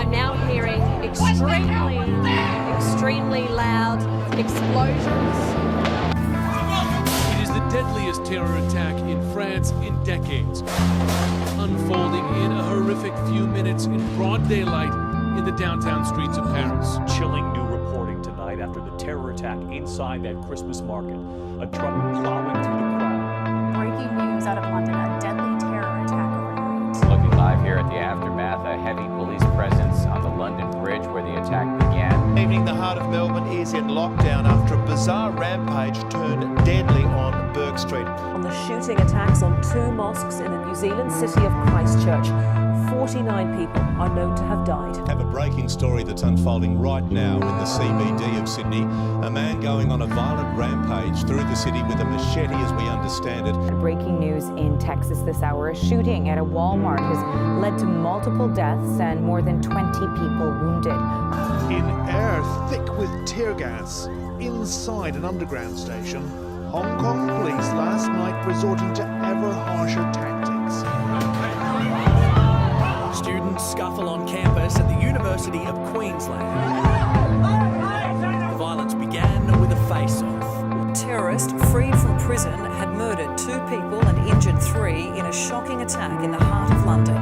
I'm now hearing extremely loud explosions. It is the deadliest terror attack in France in decades, unfolding in a horrific few minutes in broad daylight in the downtown streets of Paris. Chilling new reporting tonight after the terror attack inside that Christmas market. A truck plowing through the crowd. Breaking news out of London, a deadly terror attack overnight. Looking live here at the aftermath, a heavy police presence on the London Bridge where the attack began. Evening, the heart of Melbourne is in lockdown after a bizarre rampage turned deadly on Burke Street. On the shooting attacks on two mosques in the New Zealand city of Christchurch, 49 people are known to have died. Have a breaking story that's unfolding right now in the CBD of Sydney. A man going on a violent rampage through the city with a machete, as we understand it. Breaking news in Texas this hour. A shooting at a Walmart has led to multiple deaths and more than 20 people wounded. In air thick with tear gas inside an underground station, Hong Kong police last night resorting to ever harsher tactics. Students scuffle on campus at the University of Queensland. The violence began with a face-off. Terrorists freed from prison had murdered 2 people and injured 3 in a shocking attack in the heart of London.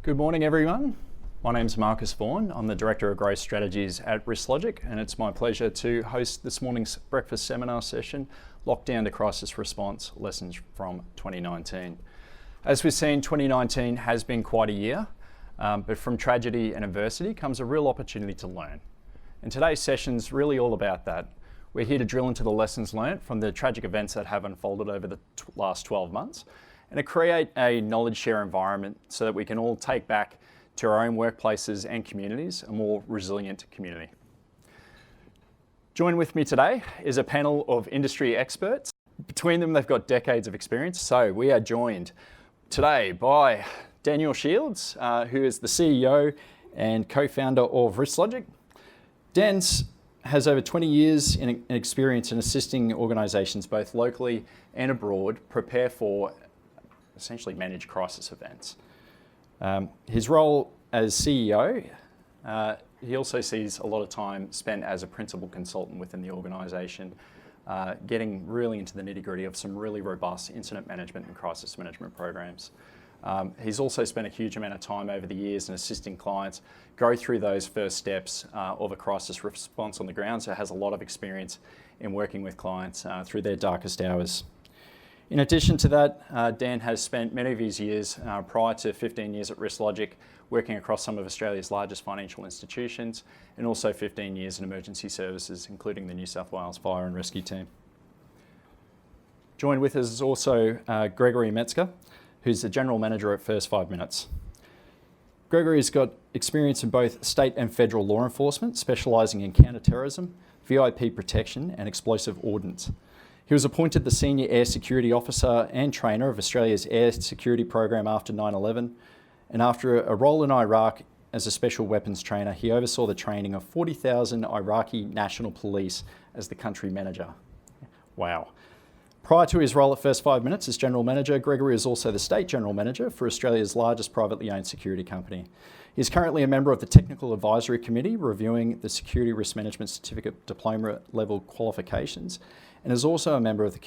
Good morning, everyone. My name's Marcus Vaughan. I'm the Director of Growth Strategies at RiskLogic, and it's my pleasure to host this morning's breakfast seminar session, Lockdown to Crisis Response, Lessons from 2019. As we've seen, 2019 has been quite a year, but from tragedy and adversity comes a real opportunity to learn. And today's session's really all about that. We're here to drill into the lessons learned from the tragic events that have unfolded over the last 12 months, and to create a knowledge share environment so that we can all take back to our own workplaces and communities a more resilient community. Join with me today is a panel of industry experts. Between them, they've got decades of experience. So we are joined today by Daniel Shields, who is the CEO and co-founder of RiskLogic. Dan has over 20 years in experience in assisting organisations both locally and abroad prepare for essentially manage crisis events. His role as CEO, he also sees a lot of time spent as a principal consultant within the organisation, getting really into the nitty-gritty of some really robust incident management and crisis management programs. He's also spent a huge amount of time over the years in assisting clients go through those first steps of a crisis response on the ground, so has a lot of experience in working with clients through their darkest hours. In addition to that, Dan has spent many of his years prior to 15 years at RiskLogic working across some of Australia's largest financial institutions, and also 15 years in emergency services, including the New South Wales Fire and Rescue Team. Joined with us is also Gregory Metzger, who's the General Manager at First 5 Minutes. Gregory's got experience in both state and federal law enforcement, specialising in counter-terrorism, VIP protection and explosive ordnance. He was appointed the Senior Air Security Officer and Trainer of Australia's Air Security Program after 9/11, and after a role in Iraq as a Special Weapons Trainer, he oversaw the training of 40,000 Iraqi National Police as the country manager. Wow. Prior to his role at First 5 Minutes as General Manager, Gregory is also the State General Manager for Australia's largest privately owned security company. He is currently a member of the Technical Advisory Committee reviewing the Security Risk Management Certificate Diploma level qualifications, and is also a member of the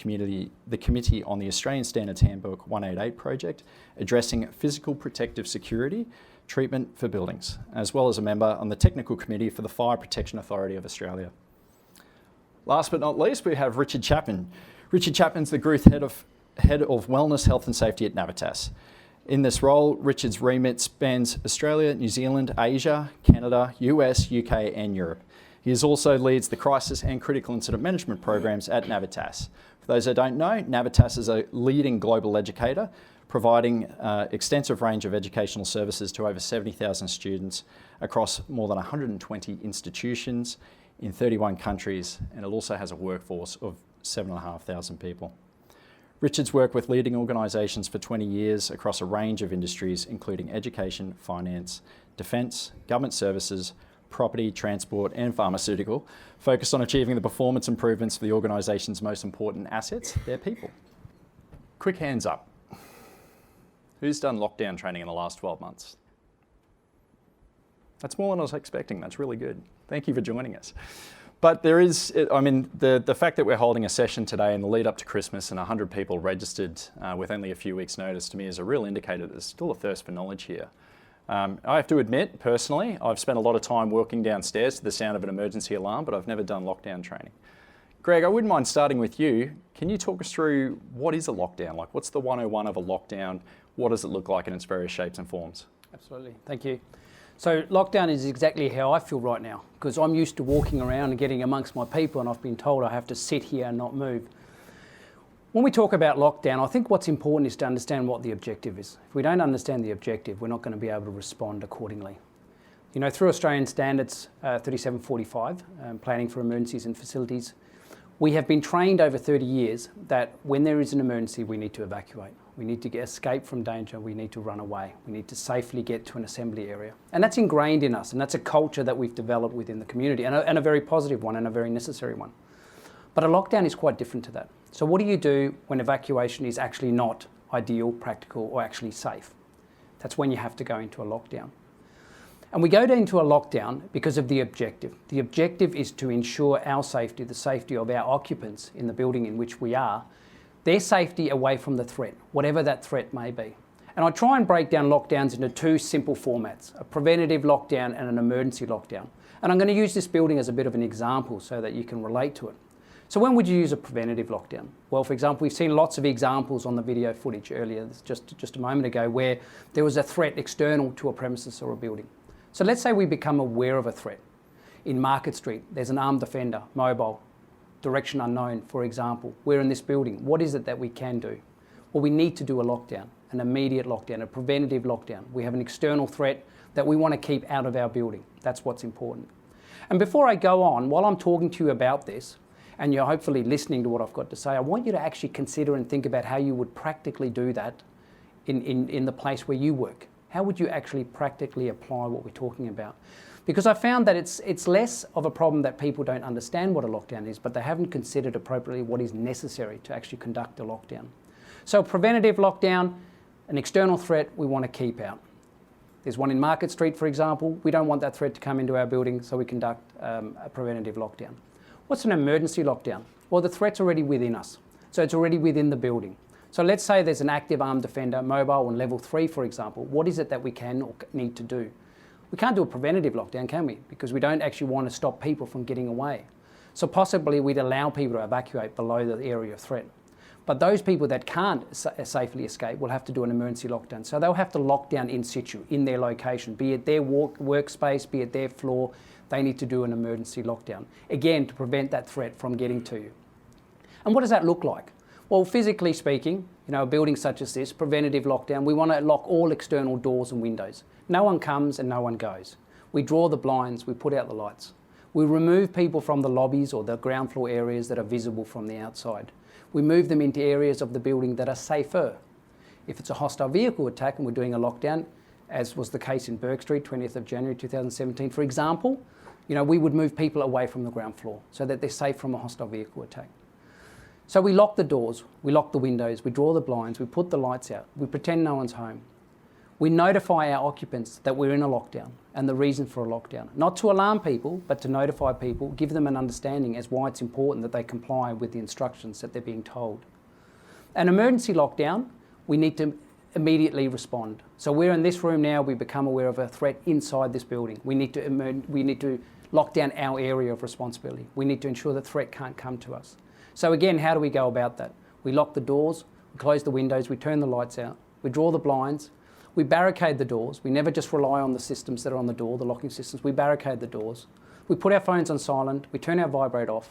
Committee on the Australian Standards Handbook 188 project, addressing physical protective security treatment for buildings, as well as a member on the Technical Committee for the Fire Protection Authority of Australia. Last but not least, we have Richard Chapman. Richard Chapman's the Group Head of Wellness, Health and Safety at Navitas. In this role, Richard's remit spans Australia, New Zealand, Asia, Canada, US, UK and Europe. He also leads the crisis and critical incident management programs at Navitas. For those that don't know, Navitas is a leading global educator, providing extensive range of educational services to over 70,000 students across more than 120 institutions in 31 countries, and it also has a workforce of 7,500 people. Richard's worked with leading organisations for 20 years across a range of industries, including education, finance, defence, government services, property, transport and pharmaceutical, focused on achieving the performance improvements for the organisation's most important assets, their people. Quick hands up. Who's done lockdown training in the last 12 months? That's more than I was expecting. That's really good. Thank you for joining us. But there is, I mean, the fact that we're holding a session today in the lead up to Christmas and 100 people registered with only a few weeks' notice, to me is a real indicator that there's still a thirst for knowledge here. I have to admit, personally, I've spent a lot of time walking downstairs to the sound of an emergency alarm, but I've never done lockdown training. Greg, I wouldn't mind starting with you. Can you talk us through what is a lockdown? Like, what's the 101 of a lockdown? What does it look like in its various shapes and forms? Absolutely, thank you. So lockdown is exactly how I feel right now, because I'm used to walking around and getting amongst my people, and I've been told I have to sit here and not move. When we talk about lockdown, I think what's important is to understand what the objective is. If we don't understand the objective, we're not going to be able to respond accordingly. You know, through Australian Standards 3745, Planning for Emergencies and Facilities, we have been trained over 30 years that when there is an emergency, we need to evacuate. We need to escape from danger, we need to run away. We need to safely get to an assembly area. And that's ingrained in us, and that's a culture that we've developed within the community, and a very positive one and a very necessary one. But a lockdown is quite different to that. So what do you do when evacuation is actually not ideal, practical, or actually safe? That's when you have to go into a lockdown. And we go into a lockdown because of the objective. The objective is to ensure our safety, the safety of our occupants in the building in which we are, their safety away from the threat, whatever that threat may be. And I try and break down lockdowns into two simple formats, a preventative lockdown and an emergency lockdown. And I'm going to use this building as a bit of an example so that you can relate to it. So when would you use a preventative lockdown? Well, for example, we've seen lots of examples on the video footage earlier, just a moment ago, where there was a threat external to a premises or a building. So let's say we become aware of a threat. In Market Street, there's an armed offender, mobile, direction unknown, for example. We're in this building. What is it that we can do? Well, we need to do a lockdown, an immediate lockdown, a preventative lockdown. We have an external threat that we want to keep out of our building. That's what's important. And before I go on, while I'm talking to you about this, and you're hopefully listening to what I've got to say, I want you to actually consider and think about how you would practically do that in the place where you work. How would you actually practically apply what we're talking about? Because I found that it's less of a problem that people don't understand what a lockdown is, but they haven't considered appropriately what is necessary to actually conduct a lockdown. So preventative lockdown, an external threat we want to keep out. There's one in Market Street, for example. We don't want that threat to come into our building, so we conduct a preventative lockdown. What's an emergency lockdown? Well, the threat's already within us, so it's already within the building. So let's say there's an active armed offender, mobile on level 3, for example. What is it that we can or need to do? We can't do a preventative lockdown, can we? Because we don't actually want to stop people from getting away. So possibly we'd allow people to evacuate below the area of threat. But those people that can't safely escape will have to do an emergency lockdown. So they'll have to lock down in situ, in their location, be it their workspace, be it their floor. They need to do an emergency lockdown, again, to prevent that threat from getting to you. And what does that look like? Well, physically speaking, you know, a building such as this, preventative lockdown, we want to lock all external doors and windows. No one comes and no one goes. We draw the blinds, we put out the lights. We remove people from the lobbies or the ground floor areas that are visible from the outside. We move them into areas of the building that are safer. If it's a hostile vehicle attack and we're doing a lockdown, as was the case in Burke Street, 20th of January 2017, for example, you know, we would move people away from the ground floor so that they're safe from a hostile vehicle attack. So we lock the doors, we lock the windows, we draw the blinds, we put the lights out, we pretend no one's home. We notify our occupants that we're in a lockdown and the reason for a lockdown. Not to alarm people, but to notify people, give them an understanding as why it's important that they comply with the instructions that they're being told. An emergency lockdown, we need to immediately respond. So we're in this room now, we become aware of a threat inside this building. We need to lock down our area of responsibility. We need to ensure the threat can't come to us. So again, how do we go about that? We lock the doors, we close the windows, we turn the lights out, we draw the blinds, we barricade the doors. We never just rely on the systems that are on the door, the locking systems. We barricade the doors. We put our phones on silent, we turn our vibrate off,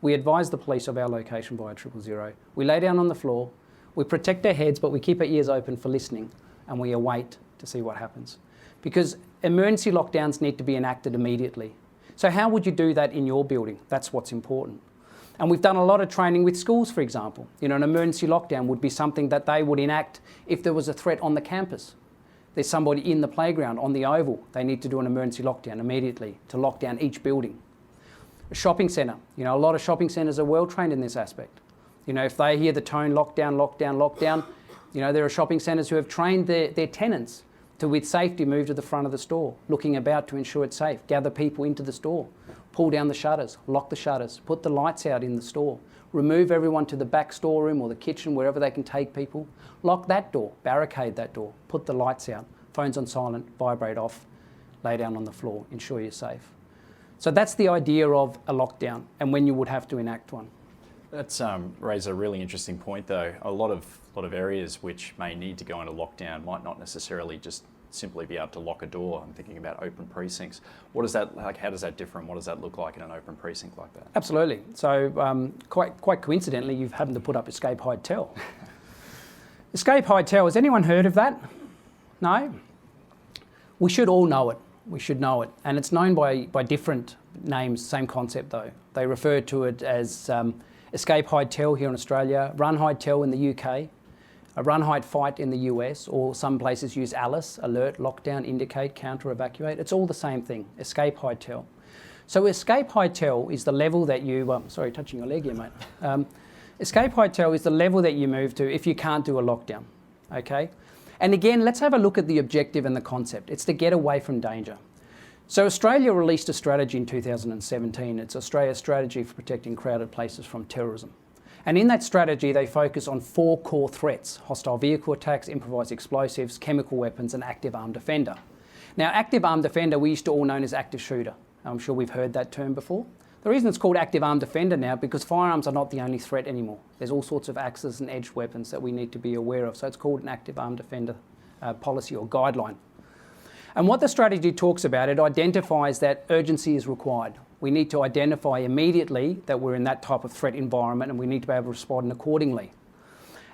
we advise the police of our location via 000. We lay down on the floor, we protect our heads, but we keep our ears open for listening, and we await to see what happens. Because emergency lockdowns need to be enacted immediately. So how would you do that in your building? That's what's important. And we've done a lot of training with schools, for example. You know, an emergency lockdown would be something that they would enact if there was a threat on the campus. There's somebody in the playground, on the oval, they need to do an emergency lockdown immediately to lock down each building. A shopping centre, you know, a lot of shopping centres are well trained in this aspect. You know, if they hear the tone lockdown, lockdown, lockdown, you know, there are shopping centres who have trained their tenants to, with safety, move to the front of the store, looking about to ensure it's safe, gather people into the store, pull down the shutters, lock the shutters, put the lights out in the store, remove everyone to the back storeroom or the kitchen, wherever they can take people, lock that door, barricade that door, put the lights out, phones on silent, vibrate off, lay down on the floor, ensure you're safe. So that's the idea of a lockdown and when you would have to enact one. That's raised a really interesting point, though. A lot of areas which may need to go into lockdown might not necessarily just simply be able to lock a door. I'm thinking about open precincts. What is that like? How does that differ, and what does that look like in an open precinct like that? Absolutely. So quite coincidentally, you've happened to put up escape, hide, tell. Escape, hide, tell. Has anyone heard of that? No? We should all know it. We should know it. And it's known by different names, same concept though. They refer to it as escape, hide, tell here in Australia, run, hide, tell in the UK, a run, hide, fight in the US, or some places use ALICE, alert, lockdown, indicate, counter, evacuate. It's all the same thing, escape, hide, tell. So escape, hide, tell is the level that you, sorry, touching your leg here, mate. Escape, hide, tell is the level that you move to if you can't do a lockdown, okay? And again, let's have a look at the objective and the concept. It's to get away from danger. So Australia released a strategy in 2017. It's Australia's strategy for protecting crowded places from terrorism. And in that strategy, they focus on 4 core threats: hostile vehicle attacks, improvised explosives, chemical weapons, and active armed offender. Now, active armed offender, we used to all know as active shooter. I'm sure we've heard that term before. The reason it's called active armed offender now, because firearms are not the only threat anymore. There's all sorts of axes and edged weapons that we need to be aware of. So it's called an active armed offender policy or guideline. And what the strategy talks about, it identifies that urgency is required. We need to identify immediately that we're in that type of threat environment and we need to be able to respond accordingly.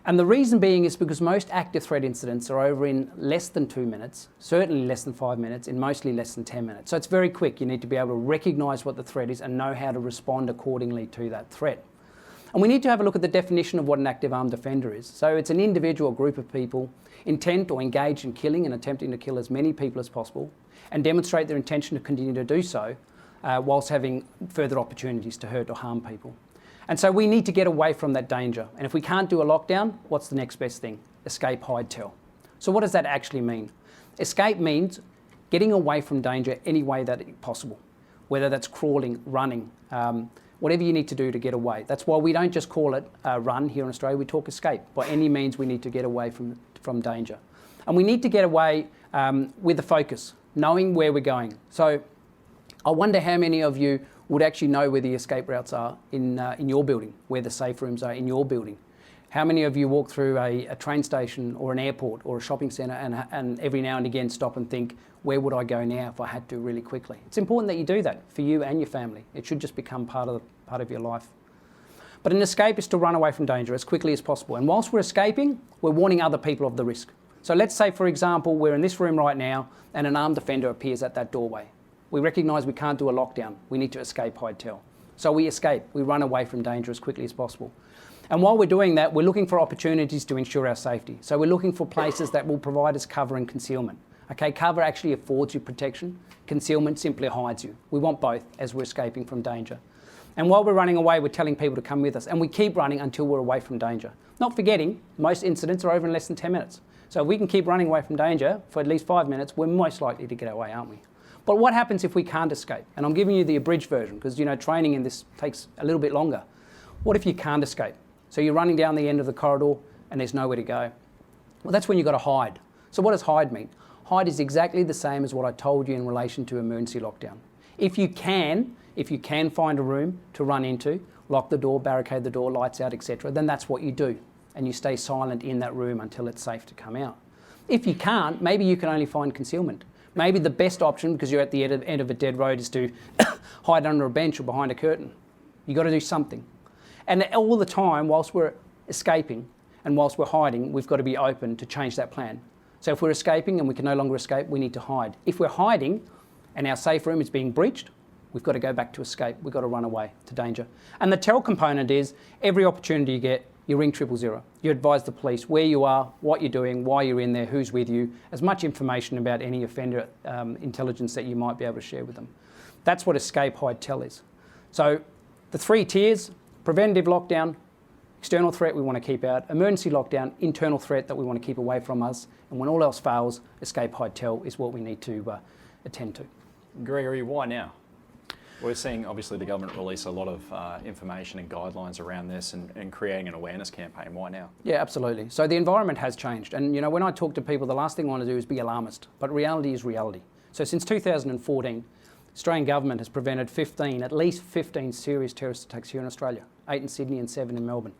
And the reason being is because most active threat incidents are over in less than 2 minutes, certainly less than 5 minutes, and mostly less than 10 minutes. So it's very quick. You need to be able to recognise what the threat is and know how to respond accordingly to that threat. And we need to have a look at the definition of what an active armed offender is. So it's an individual or group of people intent or engaged in killing and attempting to kill as many people as possible and demonstrate their intention to continue to do so whilst having further opportunities to hurt or harm people. And so we need to get away from that danger. And if we can't do a lockdown, what's the next best thing? Escape, hide, tell. So what does that actually mean? Escape means getting away from danger any way that possible, whether that's crawling, running, whatever you need to do to get away. That's why we don't just call it run here in Australia, we talk escape. By any means we need to get away from danger. And we need to get away with the focus, knowing where we're going. So I wonder how many of you would actually know where the escape routes are in your building, where the safe rooms are in your building. How many of you walk through a train station or an airport or a shopping centre and every now and again stop and think, where would I go now if I had to really quickly? It's important that you do that for you and your family. It should just become part of your life. But an escape is to run away from danger as quickly as possible. And whilst we're escaping, we're warning other people of the risk. So let's say, for example, we're in this room right now and an armed offender appears at that doorway. We recognise we can't do a lockdown. We need to escape, hide, tell. So we escape. We run away from danger as quickly as possible. And while we're doing that, we're looking for opportunities to ensure our safety. So we're looking for places that will provide us cover and concealment. Okay, cover actually affords you protection. Concealment simply hides you. We want both as we're escaping from danger. And while we're running away, we're telling people to come with us. And we keep running until we're away from danger. Not forgetting, most incidents are over in less than 10 minutes. So if we can keep running away from danger for at least 5 minutes, we're most likely to get away, aren't we? But what happens if we can't escape? And I'm giving you the abridged version because, you know, training in this takes a little bit longer. What if you can't escape? So you're running down the end of the corridor and there's nowhere to go. Well, that's when you've got to hide. So what does hide mean? Hide is exactly the same as what I told you in relation to emergency lockdown. If you can find a room to run into, lock the door, barricade the door, lights out, etc., then that's what you do. And you stay silent in that room until it's safe to come out. If you can't, maybe you can only find concealment. Maybe the best option, because you're at the end of a dead road, is to hide under a bench or behind a curtain. You've got to do something. And all the time, whilst we're escaping and whilst we're hiding, we've got to be open to change that plan. So if we're escaping and we can no longer escape, we need to hide. If we're hiding and our safe room is being breached, we've got to go back to escape. We've got to run away to danger. And the tell component is every opportunity you get, you ring 000. You advise the police where you are, what you're doing, why you're in there, who's with you, as much information about any offender intelligence that you might be able to share with them. That's what escape, hide, tell is. So the 3 tiers: preventative lockdown, External threat we want to keep out, emergency lockdown, internal threat that we want to keep away from us, and when all else fails, escape, hide, tell is what we need to attend to. Gregory, why now? We're seeing obviously the government release a lot of information and guidelines around this and creating an awareness campaign. Why now? Yeah, absolutely. So the environment has changed, and when I talk to people, the last thing I want to do is be alarmist, but reality is reality. So since 2014, Australian government has prevented at least 15 serious terrorist attacks here in Australia, 8 in Sydney and 7 in Melbourne.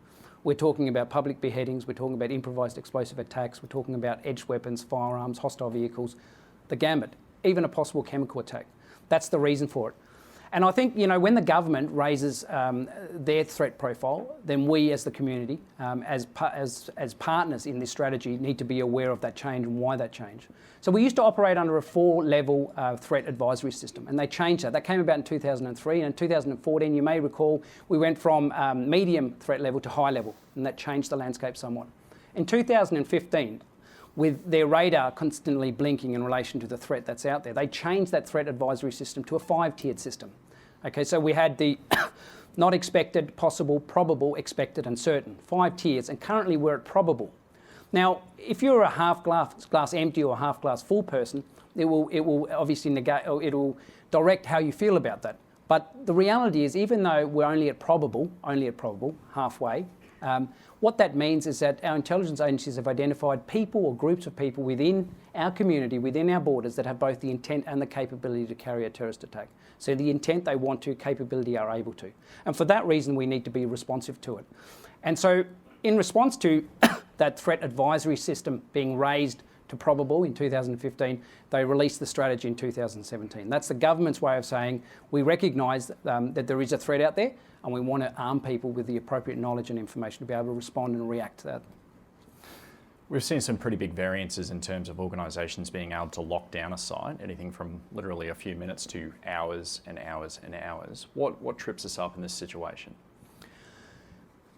We're talking about public beheadings, we're talking about improvised explosive attacks, we're talking about edged weapons, firearms, hostile vehicles, the gamut, even a possible chemical attack. That's the reason for it. And I think, when the government raises their threat profile, then we as the community, as partners in this strategy, need to be aware of that change and why that change. So we used to operate under a 4-level threat advisory system, and they changed that. That came about in 2003, and in 2014, you may recall, we went from medium threat level to high level, and that changed the landscape somewhat. In 2015, with their radar constantly blinking in relation to the threat that's out there, they changed that threat advisory system to a 5-tiered system. Okay, so we had the not expected, possible, probable, expected and certain, 5 tiers, and currently we're at probable. Now, if you're a half glass empty or a half glass full person, it will obviously it'll direct how you feel about that. But the reality is, even though we're only at probable, halfway, what that means is that our intelligence agencies have identified people or groups of people within our community, within our borders, that have both the intent and the capability to carry a terrorist attack. So the intent they want to, capability are able to. And for that reason, we need to be responsive to it. And so in response to that threat advisory system being raised to probable in 2015, they released the strategy in 2017. That's the government's way of saying we recognise that there is a threat out there, and we want to arm people with the appropriate knowledge and information to be able to respond and react to that. We've seen some pretty big variances in terms of organisations being able to lock down a site, anything from literally a few minutes to hours and hours and hours. What trips us up in this situation?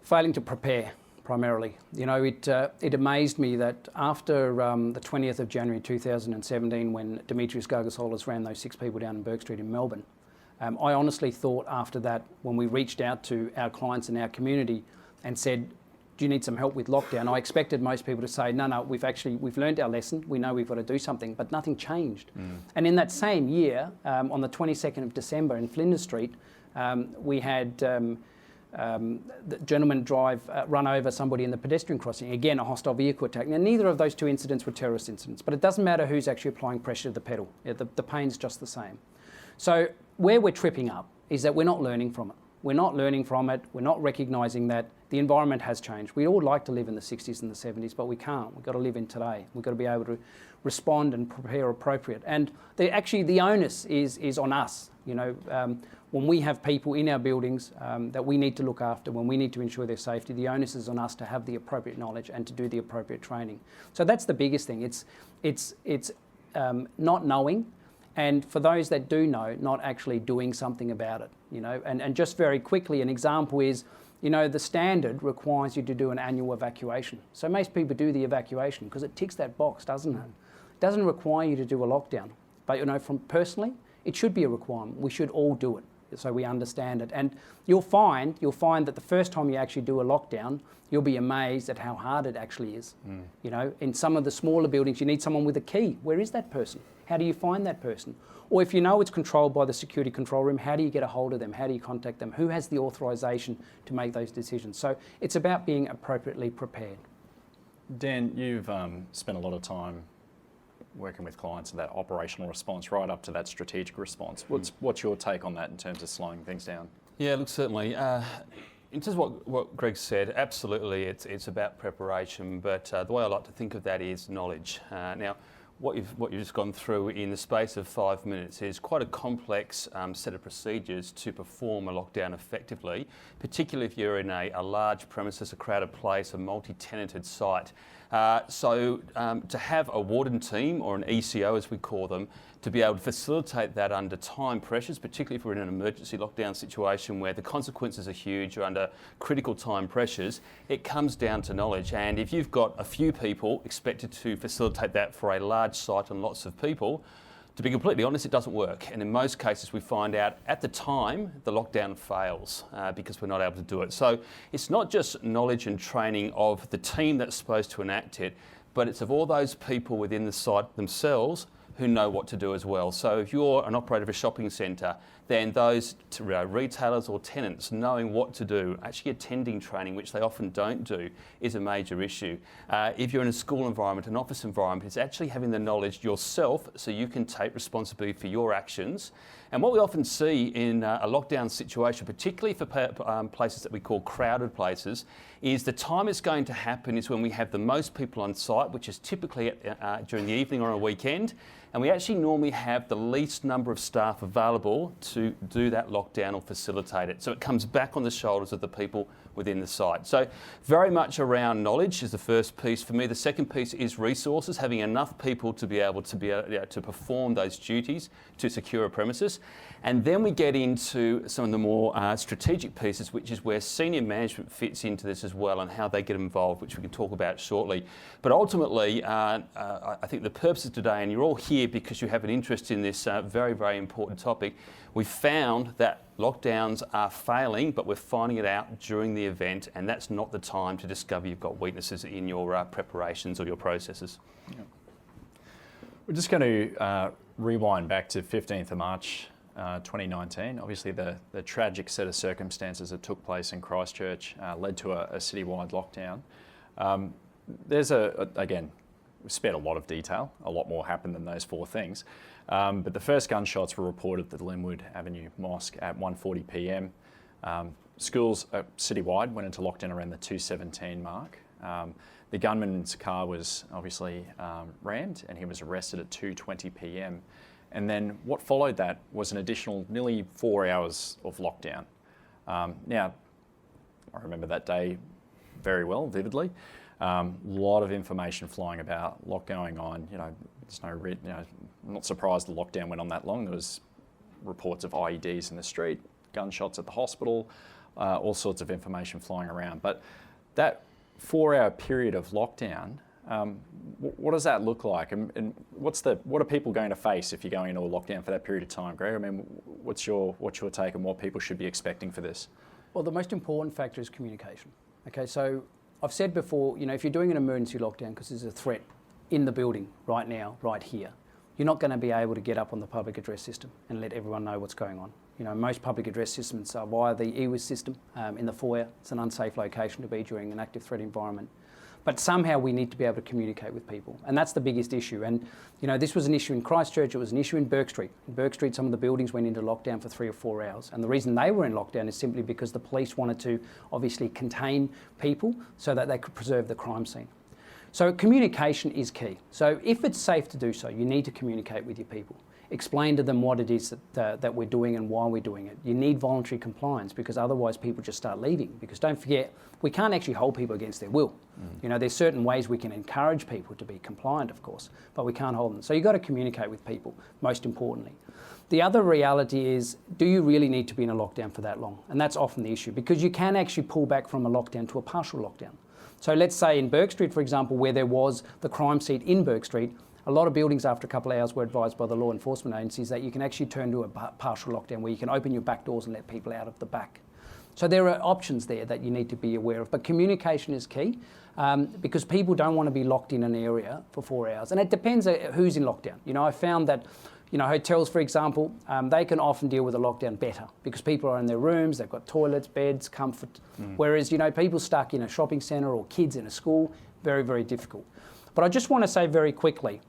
Failing to prepare, primarily. It amazed me that after the 20th of January 2017, when Demetrius Gargasolas ran those 6 people down in Bourke Street in Melbourne, I honestly thought after that, when we reached out to our clients and our community and said, do you need some help with lockdown? I expected most people to say, no, we've learned our lesson. We know we've got to do something, but nothing changed. And in that same year, on the 22nd of December in Flinders Street, we had the gentleman run over somebody in the pedestrian crossing. Again, a hostile vehicle attack. Now, neither of those 2 incidents were terrorist incidents, but it doesn't matter who's actually applying pressure to the pedal. The pain's just the same. So where we're tripping up is that we're not learning from it. We're not learning from it. We're not recognising that the environment has changed. We all like to live in the 60s and the 70s, but we can't. We've got to live in today. We've got to be able to respond and prepare appropriate. And the onus is on us. When we have people in our buildings that we need to look after, when we need to ensure their safety, the onus is on us to have the appropriate knowledge and to do the appropriate training. So that's the biggest thing. It's not knowing. And for those that do know, not actually doing something about it, And just very quickly, an example is, the standard requires you to do an annual evacuation. So most people do the evacuation because it ticks that box, doesn't it? It doesn't require you to do a lockdown. But, from personally, it should be a requirement. We should all do it so we understand it. And you'll find that the first time you actually do a lockdown, you'll be amazed at how hard it actually is. In some of the smaller buildings, you need someone with a key. Where is that person? How do you find that person? Or if you know it's controlled by the security control room, how do you get a hold of them? How do you contact them? Who has the authorisation to make those decisions? So it's about being appropriately prepared. Dan, you've spent a lot of time working with clients in that operational response right up to that strategic response. What's your take on that in terms of slowing things down? Yeah, look, certainly. In terms of what Greg said, absolutely it's about preparation, but the way I like to think of that is knowledge. Now, what you've just gone through in the space of 5 minutes is quite a complex set of procedures to perform a lockdown effectively, particularly if you're in a large premises, a crowded place, a multi-tenanted site. So to have a warden team, or an ECO as we call them, to be able to facilitate that under time pressures, particularly if we're in an emergency lockdown situation where the consequences are huge or under critical time pressures, it comes down to knowledge. And if you've got a few people expected to facilitate that for a large site and lots of people, To be completely honest, it doesn't work. And in most cases, we find out at the time the lockdown fails because we're not able to do it. So it's not just knowledge and training of the team that's supposed to enact it, but it's of all those people within the site themselves who know what to do as well. So if you're an operator of a shopping centre, then those retailers or tenants knowing what to do, actually attending training, which they often don't do, is a major issue. If you're in a school environment, an office environment, it's actually having the knowledge yourself so you can take responsibility for your actions. And what we often see in a lockdown situation, particularly for places that we call crowded places, is the time it's going to happen is when we have the most people on site, which is typically during the evening or a weekend. And we actually normally have the least number of staff available to do that lockdown or facilitate it. So it comes back on the shoulders of the people within the site. So very much around knowledge is the first piece for me. The second piece is resources, having enough people to be able to perform those duties to secure a premises. And then we get into some of the more strategic pieces, which is where senior management fits into this as well and how they get involved, which we can talk about shortly. But ultimately, I think the purpose of today, and you're all here because you have an interest in this very, very important topic, we found that lockdowns are failing, but we're finding it out during the event, and that's not the time to discover you've got weaknesses in your preparations or your processes. Yeah. We're just going to rewind back to 15th of March 2019. Obviously the tragic set of circumstances that took place in Christchurch led to a citywide lockdown. There's again, we spared a lot of detail, a lot more happened than those four things. But the first gunshots were reported at the Linwood Avenue Mosque at 1:40 p.m. Schools citywide went into lockdown around the 2:17 mark. The gunman's car was obviously rammed and he was arrested at 2:20 p.m. And then what followed that was an additional nearly 4 hours of lockdown. Now, I remember that day very well, vividly. Lot of information flying about, a lot going on. There's no, I'm not surprised the lockdown went on that long. There was reports of IEDs in the street, gunshots at the hospital, all sorts of information flying around. But that 4-hour period of lockdown, what does that look like? And what are people going to face if you're going into a lockdown for that period of time, Greg? I mean, what's your take on what people should be expecting for this? Well, the most important factor is communication. Okay, so I've said before, if you're doing an emergency lockdown because there's a threat in the building right now, right here, you're not going to be able to get up on the public address system and let everyone know what's going on. Most public address systems are via the EWIS system in the foyer. It's an unsafe location to be during an active threat environment. But somehow we need to be able to communicate with people, and that's the biggest issue. And this was an issue in Christchurch, it was an issue in Bourke Street. In Bourke Street, some of the buildings went into lockdown for 3 or 4 hours. And the reason they were in lockdown is simply because the police wanted to obviously contain people so that they could preserve the crime scene. So communication is key. So if it's safe to do so, you need to communicate with your people. Explain to them what it is that we're doing and why we're doing it. You need voluntary compliance because otherwise people just start leaving. Because don't forget, we can't actually hold people against their will. There's certain ways we can encourage people to be compliant, of course, but we can't hold them. So you've got to communicate with people, most importantly. The other reality is, do you really need to be in a lockdown for that long? And that's often the issue because you can actually pull back from a lockdown to a partial lockdown. So let's say in Bourke Street, for example, where there was the crime scene in Bourke Street, a lot of buildings after a couple of hours were advised by the law enforcement agencies that you can actually turn to a partial lockdown where you can open your back doors and let people out of the back. So there are options there that you need to be aware of. But communication is key because people don't want to be locked in an area for 4 hours. And it depends who's in lockdown. I found that hotels, for example, they can often deal with a lockdown better because people are in their rooms, they've got toilets, beds, comfort. Whereas, people stuck in a shopping centre or kids in a school, very, very difficult. But I just want to say very quickly,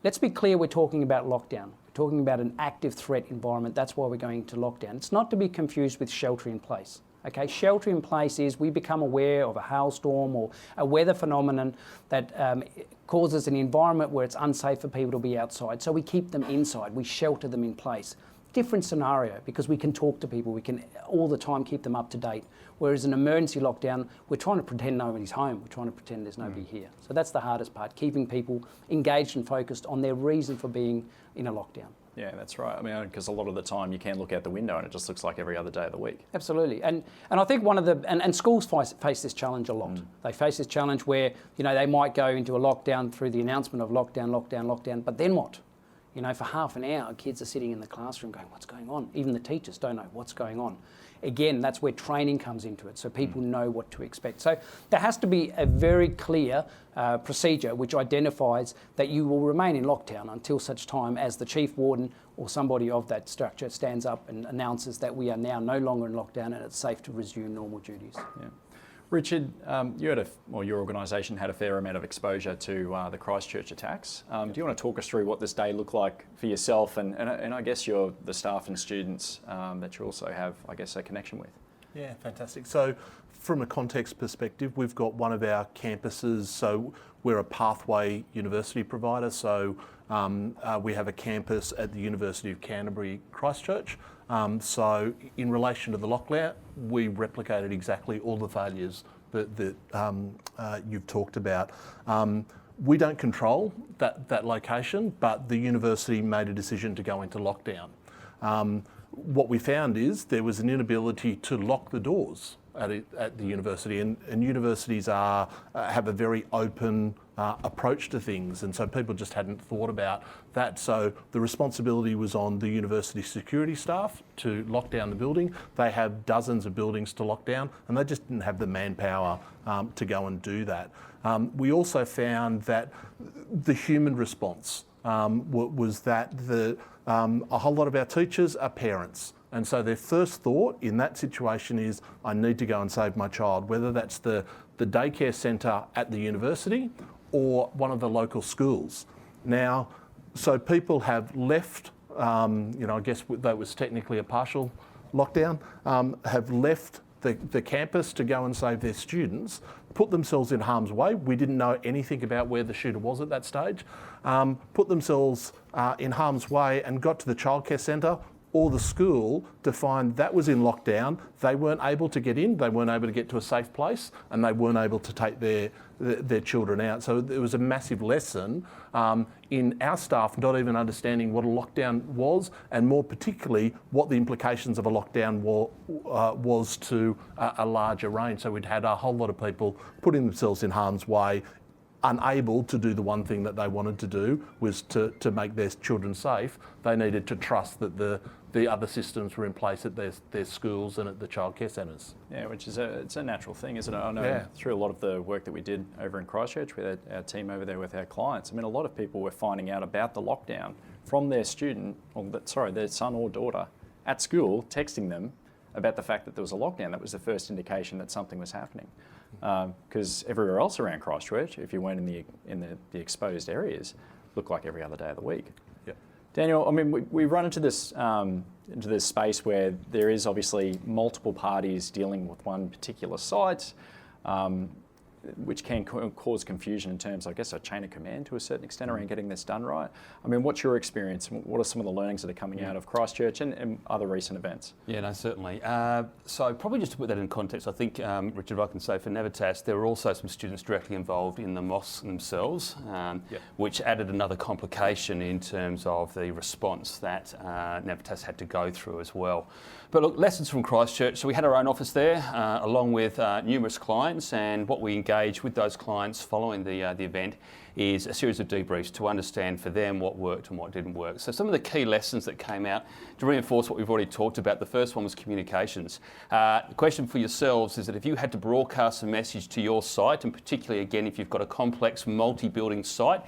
let's be clear, we're talking about lockdown. We're talking about an active threat environment. That's why we're going to lockdown. It's not to be confused with shelter in place. Okay, shelter in place is we become aware of a hailstorm or a weather phenomenon that causes an environment where it's unsafe for people to be outside. So we keep them inside, we shelter them in place. Different scenario because we can talk to people, we can all the time keep them up to date. Whereas an emergency lockdown, we're trying to pretend nobody's home, we're trying to pretend there's nobody here. So that's the hardest part, keeping people engaged and focused on their reason for being in a lockdown. Yeah, that's right. I mean, because a lot of the time you can look out the window and it just looks like every other day of the week. Absolutely. And I think one of the, and schools face this challenge a lot. They face this challenge where, they might go into a lockdown through the announcement of lockdown, but then what? You know, for half an hour, kids are sitting in the classroom going, what's going on? Even the teachers don't know what's going on. Again, that's where training comes into it, so people know what to expect. So there has to be a very clear procedure which identifies that you will remain in lockdown until such time as the chief warden or somebody of that structure stands up and announces that we are now no longer in lockdown and it's safe to resume normal duties. Yeah. Richard, your organisation had a fair amount of exposure to the Christchurch attacks. Do you want to talk us through what this day looked like for yourself and I guess the staff and students that you also have, I guess, a connection with? Yeah, fantastic. So from a context perspective, we've got one of our campuses, so we're a pathway university provider, so we have a campus at the University of Canterbury, Christchurch. So in relation to the lockdown, we replicated exactly all the failures that you've talked about. We don't control that location, but the university made a decision to go into lockdown. What we found is there was an inability to lock the doors at the university, and universities have a very open approach to things, and so people just hadn't thought about that. So the responsibility was on the university security staff to lock down the building. They have dozens of buildings to lock down, and they just didn't have the manpower to go and do that. We also found that the human response was that a whole lot of our teachers are parents. And so their first thought in that situation is, I need to go and save my child, whether that's the daycare centre at the university or one of the local schools. Now, so people have left, I guess that was technically a partial lockdown, have left the campus to go and save their students, put themselves in harm's way. We didn't know anything about where the shooter was at that stage. Put themselves in harm's way and got to the childcare centre or the school to find that was in lockdown. They weren't able to get in, they weren't able to get to a safe place, and they weren't able to take their children out. So there was a massive lesson in our staff not even understanding what a lockdown was, and more particularly what the implications of a lockdown was to a larger range. So we'd had a whole lot of people putting themselves in harm's way, unable to do the one thing that they wanted to do, was to make their children safe. They needed to trust that the other systems were in place at their schools and at the childcare centres. Yeah, which is it's a natural thing, isn't it? I know through a lot of the work that we did over in Christchurch with our team over there with our clients, I mean, a lot of people were finding out about the lockdown from their their son or daughter at school, texting them about the fact that there was a lockdown. That was the first indication that something was happening. Because everywhere else around Christchurch, if you weren't in the exposed areas, looked like every other day of the week. Yep. Daniel, I mean, we run into this space where there is obviously multiple parties dealing with one particular site, which can cause confusion in terms, I guess, a chain of command to a certain extent around getting this done right. I mean, what's your experience? What are some of the learnings that are coming out of Christchurch and other recent events? Yeah, no, certainly. So probably just to put that in context, I think, Richard, I can say for Navitas, there were also some students directly involved in the mosques themselves, which added another complication in terms of the response that Navitas had to go through as well. But look, lessons from Christchurch. So we had our own office there, along with numerous clients, and what we engaged with those clients following the event is a series of debriefs to understand for them what worked and what didn't work. So some of the key lessons that came out to reinforce what we've already talked about, the first one was communications. The question for yourselves is that if you had to broadcast a message to your site, and particularly again if you've got a complex multi-building site,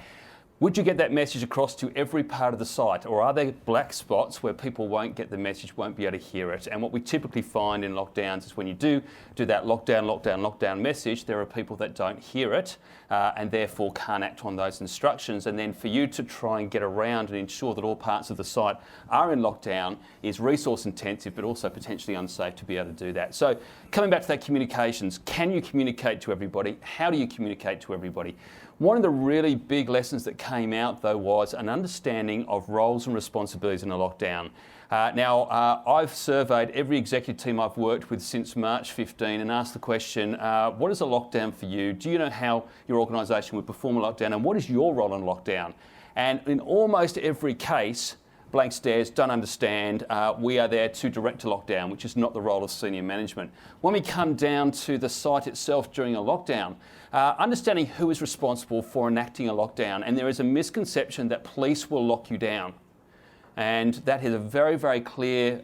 would you get that message across to every part of the site, or are there black spots where people won't get the message, won't be able to hear it? And what we typically find in lockdowns is when you do that lockdown message, there are people that don't hear it and therefore can't act on those instructions. And then for you to try and get around and ensure that all parts of the site are in lockdown is resource intensive, but also potentially unsafe to be able to do that. So coming back to that communications, can you communicate to everybody? How do you communicate to everybody? One of the really big lessons that came out, though, was an understanding of roles and responsibilities in a lockdown. Now, I've surveyed every executive team I've worked with since March 15 and asked the question, what is a lockdown for you? Do you know how your organisation would perform a lockdown, and what is your role in lockdown? And in almost every case, blank stares, don't understand. We are there to direct a lockdown, which is not the role of senior management. When we come down to the site itself during a lockdown, understanding who is responsible for enacting a lockdown, and there is a misconception that police will lock you down. And that is a very, very clear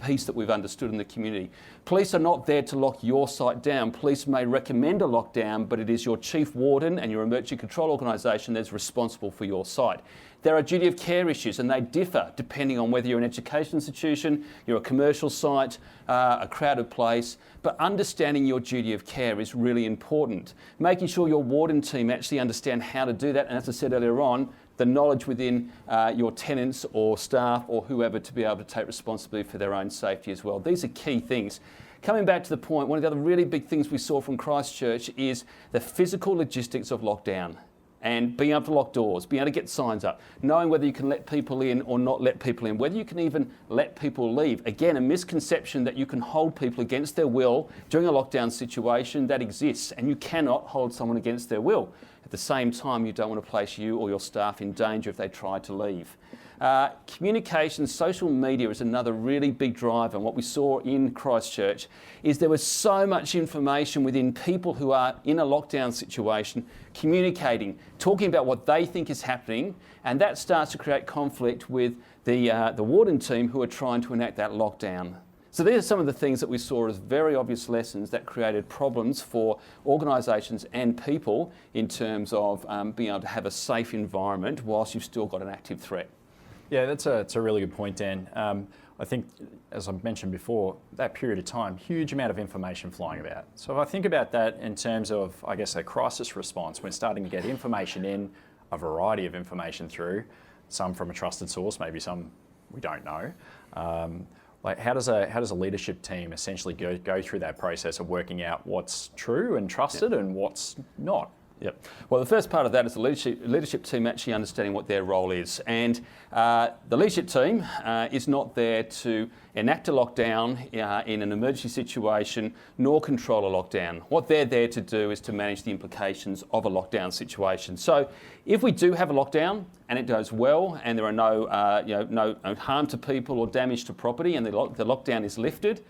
piece that we've understood in the community. Police are not there to lock your site down. Police may recommend a lockdown, but it is your chief warden and your emergency control organisation that's responsible for your site. There are duty of care issues, and they differ depending on whether you're an education institution, you're a commercial site, a crowded place. But understanding your duty of care is really important. Making sure your warden team actually understand how to do that, and as I said earlier on, the knowledge within your tenants or staff or whoever to be able to take responsibility for their own safety as well. These are key things. Coming back to the point, one of the other really big things we saw from Christchurch is the physical logistics of lockdown, and being able to lock doors, being able to get signs up, knowing whether you can let people in or not let people in, whether you can even let people leave. Again, a misconception that you can hold people against their will during a lockdown situation, that exists, and you cannot hold someone against their will. At the same time, you don't want to place you or your staff in danger if they try to leave. Communication, social media is another really big driver, and what we saw in Christchurch is there was so much information within people who are in a lockdown situation, communicating, talking about what they think is happening, and that starts to create conflict with the warden team who are trying to enact that lockdown. So these are some of the things that we saw as very obvious lessons that created problems for organisations and people in terms of being able to have a safe environment whilst you've still got an active threat. Yeah, that's a really good point, Dan. I think, as I mentioned before, that period of time, huge amount of information flying about. So if I think about that in terms of, I guess, a crisis response, we're starting to get information in, a variety of information through, some from a trusted source, maybe some we don't know. Like how does a leadership team essentially go through that process of working out what's true and trusted and what's not? Yep. Well, the first part of that is the leadership team actually understanding what their role is. And the leadership team is not there to enact a lockdown in an emergency situation, nor control a lockdown. What they're there to do is to manage the implications of a lockdown situation. So if we do have a lockdown and it goes well and there are no harm to people or damage to property and the lockdown is lifted,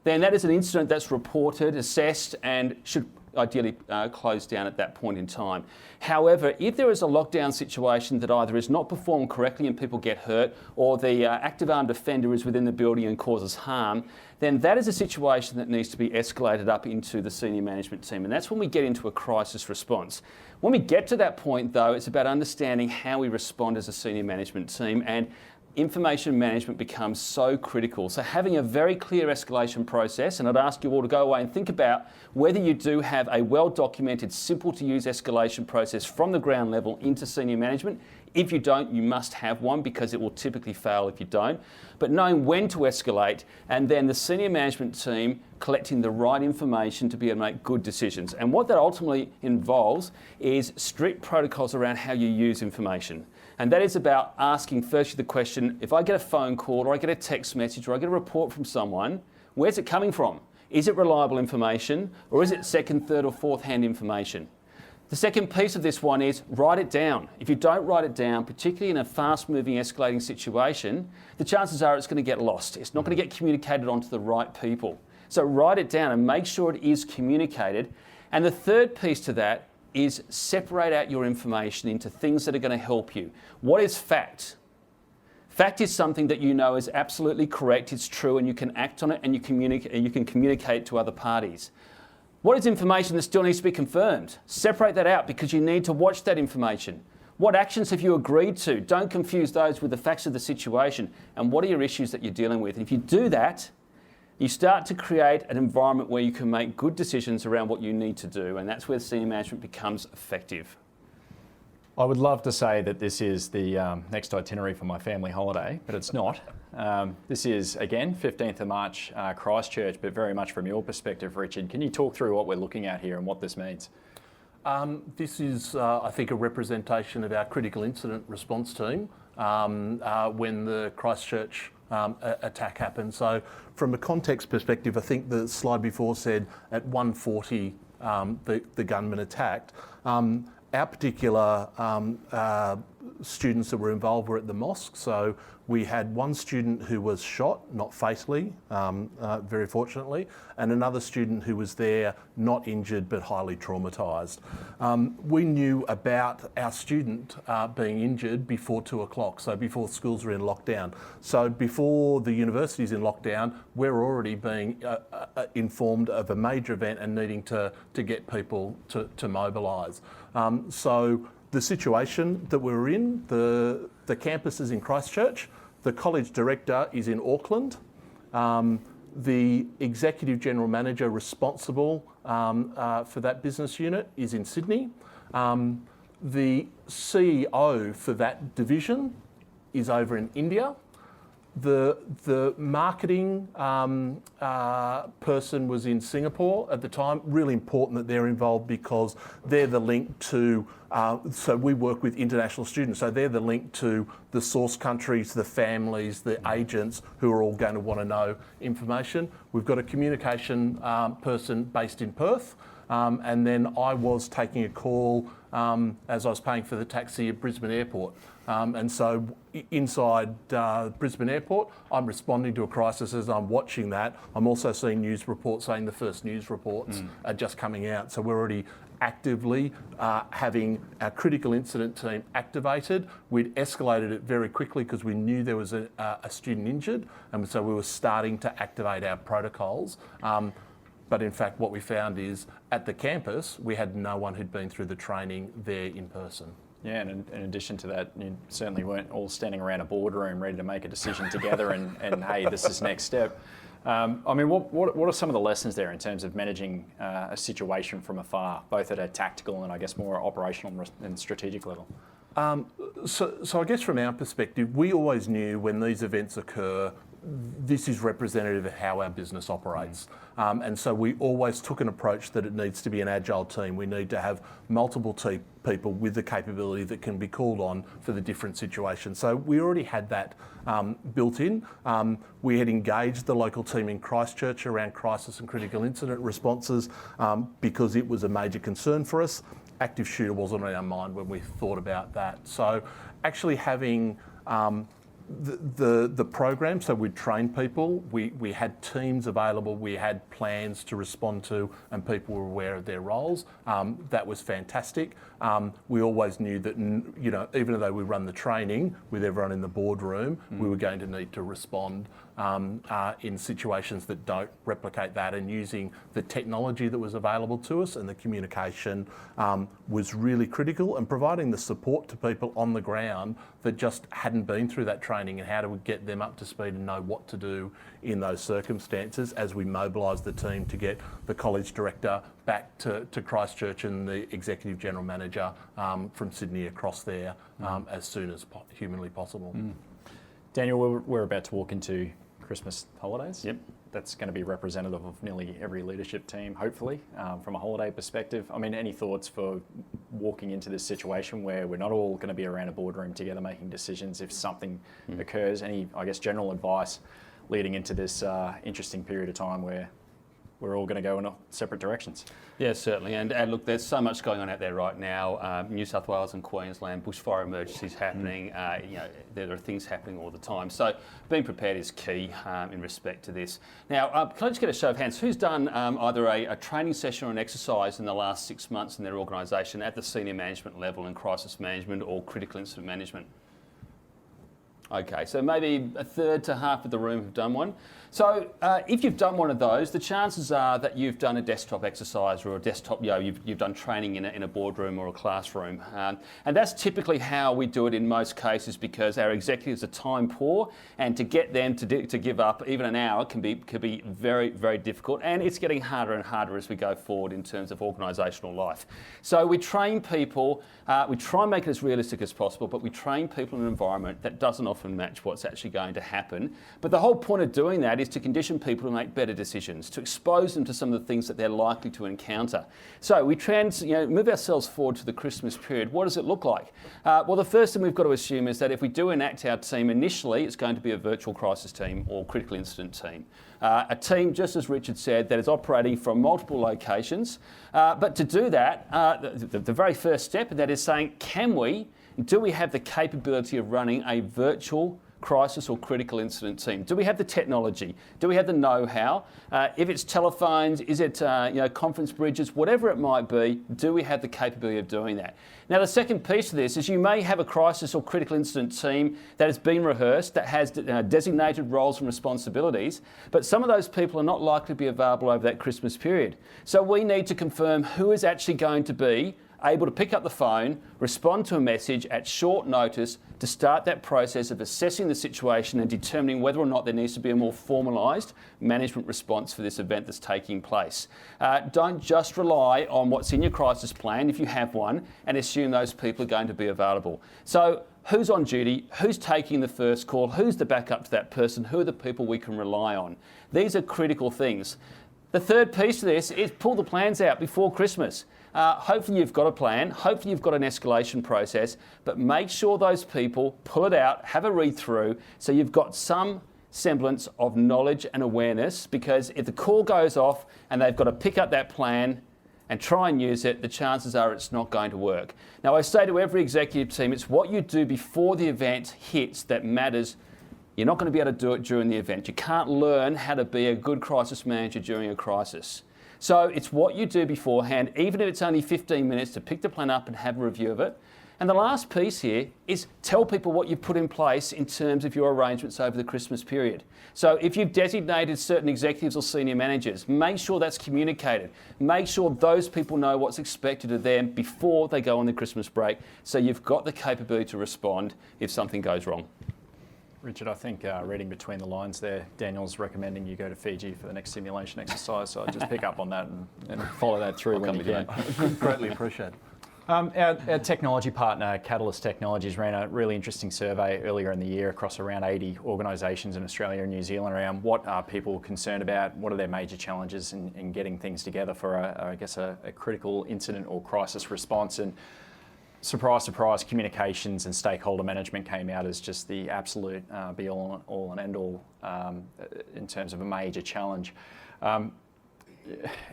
then that is an incident that's reported, assessed, and should ideally closed down at that point in time. However, if there is a lockdown situation that either is not performed correctly and people get hurt, or the active armed offender is within the building and causes harm, then that is a situation that needs to be escalated up into the senior management team, and that's when we get into a crisis response. When we get to that point, though, it's about understanding how we respond as a senior management team, and information management becomes so critical. So having a very clear escalation process, and I'd ask you all to go away and think about whether you do have a well-documented, simple-to-use escalation process from the ground level into senior management. If you don't, you must have one because it will typically fail if you don't. But knowing when to escalate, and then the senior management team collecting the right information to be able to make good decisions. And what that ultimately involves is strict protocols around how you use information. And that is about asking firstly the question, if I get a phone call or I get a text message or I get a report from someone, where's it coming from? Is it reliable information or is it second, third or fourth hand information? The second piece of this one is write it down. If you don't write it down, particularly in a fast-moving, escalating situation, the chances are it's going to get lost. It's not going to get communicated onto the right people. So write it down and make sure it is communicated. And the third piece to that is separate out your information into things that are going to help you. What is fact? Fact is something that you know is absolutely correct, it's true, and you can act on it and you can communicate to other parties. What is information that still needs to be confirmed? Separate that out because you need to watch that information. What actions have you agreed to? Don't confuse those with the facts of the situation. And what are your issues that you're dealing with? And if you do that, you start to create an environment where you can make good decisions around what you need to do, and that's where senior management becomes effective. I would love to say that this is the next itinerary for my family holiday, but it's not. This is, again, 15th of March, Christchurch, but very much from your perspective, Richard. Can you talk through what we're looking at here and what this means? This is, I think, a representation of our critical incident response team when the Christchurch attack happened. So from a context perspective, I think the slide before said at 1:40 the gunman attacked. Our particular students that were involved were at the mosque. So we had one student who was shot, not fatally, very fortunately, and another student who was there, not injured but highly traumatised. We knew about our student being injured before 2 o'clock, so before schools were in lockdown. So before the university's in lockdown, we're already being informed of a major event and needing to get people to mobilise. So the situation that we're in, the campus is in Christchurch, the college director is in Auckland, the executive general manager responsible for that business unit is in Sydney. The CEO for that division is over in India. The marketing person was in Singapore at the time. Really important that they're involved because they're the link to, so we work with international students, so they're the link to the source countries, the families, the agents who are all going to want to know information. We've got a communication person based in Perth, and then I was taking a call as I was paying for the taxi at Brisbane Airport. And so inside Brisbane Airport, I'm responding to a crisis as I'm watching that. I'm also seeing news reports saying the first news reports are just coming out. So we're already actively having our critical incident team activated. We'd escalated it very quickly because we knew there was a student injured, and so we were starting to activate our protocols. But in fact, what we found is at the campus, we had no one who'd been through the training there in person. Yeah, and in addition to that, you certainly weren't all standing around a boardroom ready to make a decision together and hey, this is next step. I mean, what are some of the lessons there in terms of managing a situation from afar, both at a tactical and I guess more operational and strategic level? So I guess from our perspective, we always knew when these events occur, this is representative of how our business operates. And so we always took an approach that it needs to be an agile team. We need to have multiple people with the capability that can be called on for the different situations. So we already had that built in. We had engaged the local team in Christchurch around crisis and critical incident responses because it was a major concern for us. Active shooter wasn't on our mind when we thought about that. So actually having the program, so we'd train people, we had teams available, we had plans to respond to, and people were aware of their roles. That was fantastic. We always knew that, you know, even though we run the training with everyone in the boardroom, we were going to need to respond in situations that don't replicate that, and using the technology that was available to us and the communication was really critical, and providing the support to people on the ground that just hadn't been through that training, and how do we get them up to speed and know what to do in those circumstances as we mobilised the team to get the college director back to Christchurch and the executive general manager from Sydney across there as soon as humanly possible. Daniel, we're about to walk into Christmas holidays. Yep. That's going to be representative of nearly every leadership team, hopefully, from a holiday perspective. I mean, any thoughts for walking into this situation where we're not all going to be around a boardroom together making decisions if something occurs? Any, I guess, general advice leading into this interesting period of time where we're all going to go in separate directions? Yeah, certainly. And look, there's so much going on out there right now. New South Wales and Queensland, bushfire emergencies happening. You know, there are things happening all the time. So being prepared is key in respect to this. Now, can I just get a show of hands? Who's done either a training session or an exercise in the last 6 months in their organisation at the senior management level in crisis management or critical incident management? Okay, so maybe a third to half of the room have done one. So if you've done one of those, the chances are that you've done a desktop exercise or a desktop, you've done training in a boardroom or a classroom. And that's typically how we do it in most cases, because our executives are time poor, and to get them to give up even an hour can be very, very difficult. And it's getting harder and harder as we go forward in terms of organisational life. So we train people, we try and make it as realistic as possible, but we train people in an environment that doesn't often match what's actually going to happen. But the whole point of doing that is to condition people to make better decisions, to expose them to some of the things that they're likely to encounter. So we move ourselves forward to the Christmas period. What does it look like? Well, the first thing we've got to assume is that if we do enact our team initially, it's going to be a virtual crisis team or critical incident team. A team, just as Richard said, that is operating from multiple locations. But to do that, the very first step, and that is saying, can we Do we have the capability of running a virtual crisis or critical incident team? Do we have the technology? Do we have the know-how? If it's telephones, is it conference bridges, whatever it might be, do we have the capability of doing that? Now the second piece of this is you may have a crisis or critical incident team that has been rehearsed, that has designated roles and responsibilities, but some of those people are not likely to be available over that Christmas period. So we need to confirm who is actually going to be able to pick up the phone, respond to a message at short notice to start that process of assessing the situation and determining whether or not there needs to be a more formalised management response for this event that's taking place. Don't just rely on what's in your crisis plan, if you have one, and assume those people are going to be available. So who's on duty, who's taking the first call, who's the backup to that person, who are the people we can rely on? These are critical things. The third piece of this is pull the plans out before Christmas. Hopefully you've got a plan, hopefully you've got an escalation process, but make sure those people pull it out, have a read through, so you've got some semblance of knowledge and awareness, because if the call goes off and they've got to pick up that plan and try and use it, the chances are it's not going to work. Now I say to every executive team, it's what you do before the event hits that matters. You're not going to be able to do it during the event. You can't learn how to be a good crisis manager during a crisis. So it's what you do beforehand, even if it's only 15 minutes to pick the plan up and have a review of it. And the last piece here is tell people what you've put in place in terms of your arrangements over the Christmas period. So if you've designated certain executives or senior managers, make sure that's communicated. Make sure those people know what's expected of them before they go on the Christmas break, so you've got the capability to respond if something goes wrong. Richard, I think reading between the lines there, Daniel's recommending you go to Fiji for the next simulation exercise, so I'll just pick up on that and follow that through when you can. Greatly appreciate it. Our technology partner, Catalyst Technologies, ran a really interesting survey earlier in the year across around 80 organisations in Australia and New Zealand around what are people concerned about, what are their major challenges in getting things together for, a critical incident or crisis response. And surprise, surprise, communications and stakeholder management came out as just the absolute be-all and end-all in terms of a major challenge.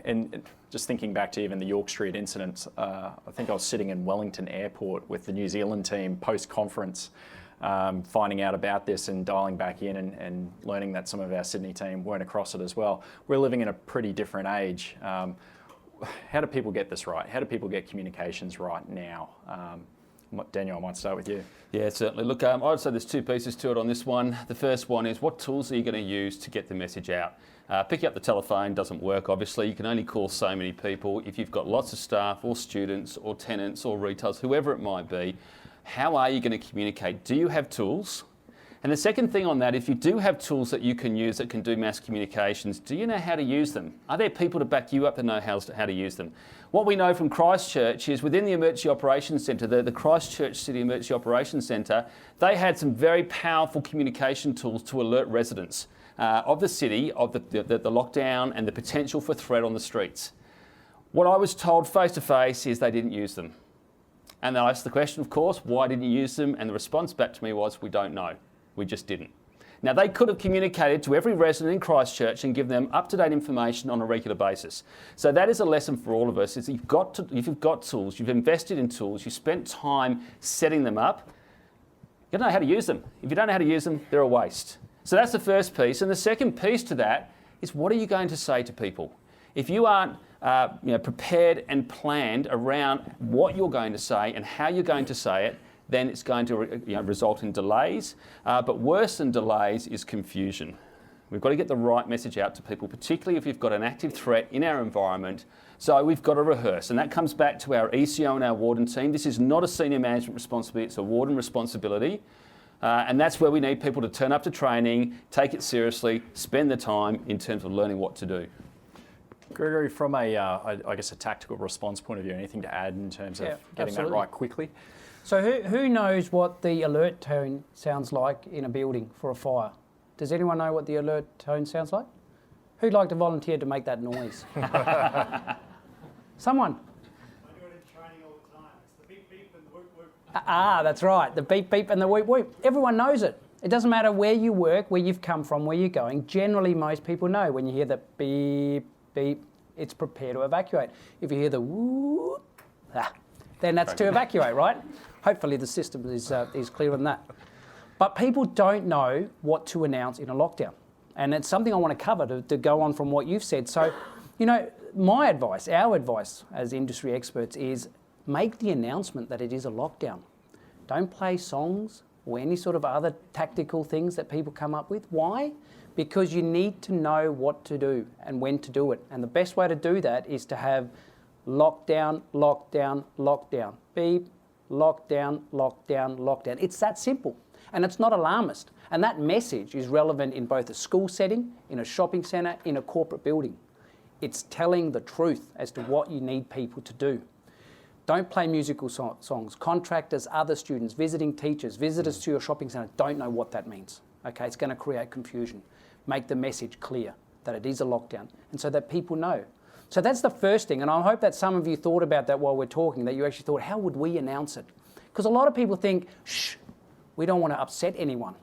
And just thinking back to even the York Street incident, I think I was sitting in Wellington Airport with the New Zealand team post-conference, finding out about this and dialing back in and learning that some of our Sydney team weren't across it as well. We're living in a pretty different age. How do people get this right? How do people get communications right now? Daniel, I might start with you. Yeah, certainly. Look, I would say there's two pieces to it on this one. The first one is, what tools are you going to use to get the message out? Picking up the telephone doesn't work, obviously. You can only call so many people. If you've got lots of staff or students or tenants or retailers, whoever it might be, how are you going to communicate? Do you have tools? And the second thing on that, if you do have tools that you can use that can do mass communications, do you know how to use them? Are there people to back you up that know how to use them? What we know from Christchurch is within the Emergency Operations Centre, the Christchurch City Emergency Operations Centre, they had some very powerful communication tools to alert residents of the city, of the lockdown and the potential for threat on the streets. What I was told face to face is they didn't use them. And I asked the question, of course, why didn't you use them? And the response back to me was, we don't know. We just didn't. Now, they could have communicated to every resident in Christchurch and given them up-to-date information on a regular basis. So that is a lesson for all of us, is if you've got tools, you've invested in tools, you spent time setting them up, you don't know how to use them. If you don't know how to use them, they're a waste. So that's the first piece. And the second piece to that is, what are you going to say to people? If you aren't prepared and planned around what you're going to say and how you're going to say it, then it's going to result in delays. But worse than delays is confusion. We've got to get the right message out to people, particularly if we've got an active threat in our environment. So we've got to rehearse. And that comes back to our ECO and our warden team. This is not a senior management responsibility, it's a warden responsibility. And that's where we need people to turn up to training, take it seriously, spend the time in terms of learning what to do. Gregory, from a tactical response point of view, anything to add in terms of getting that right quickly? So who knows what the alert tone sounds like in a building for a fire? Does anyone know what the alert tone sounds like? Who'd like to volunteer to make that noise? Someone? I do it in training all the time. It's the beep beep and the whoop whoop. That's right, the beep beep and the whoop whoop. Everyone knows it. It doesn't matter where you work, where you've come from, where you're going. Generally, most people know when you hear the beep beep, it's prepare to evacuate. If you hear the whoop, then that's to evacuate, right? Hopefully the system is clear on that. But people don't know what to announce in a lockdown. And it's something I want to cover to go on from what you've said. So, you know, my advice, our advice as industry experts is make the announcement that it is a lockdown. Don't play songs or any sort of other tactical things that people come up with. Why? Because you need to know what to do and when to do it. And the best way to do that is to have lockdown, lockdown, lockdown. Beep, lockdown, lockdown, lockdown. It's that simple. And it's not alarmist. And that message is relevant in both a school setting, in a shopping centre, in a corporate building. It's telling the truth as to what you need people to do. Don't play musical songs. Contractors, other students, visiting teachers, visitors to your shopping centre don't know what that means. Okay, it's going to create confusion. Make the message clear that it is a lockdown and so that people know. So that's the first thing, and I hope that some of you thought about that while we're talking, that you actually thought, how would we announce it? Because a lot of people think, shh, we don't want to upset anyone.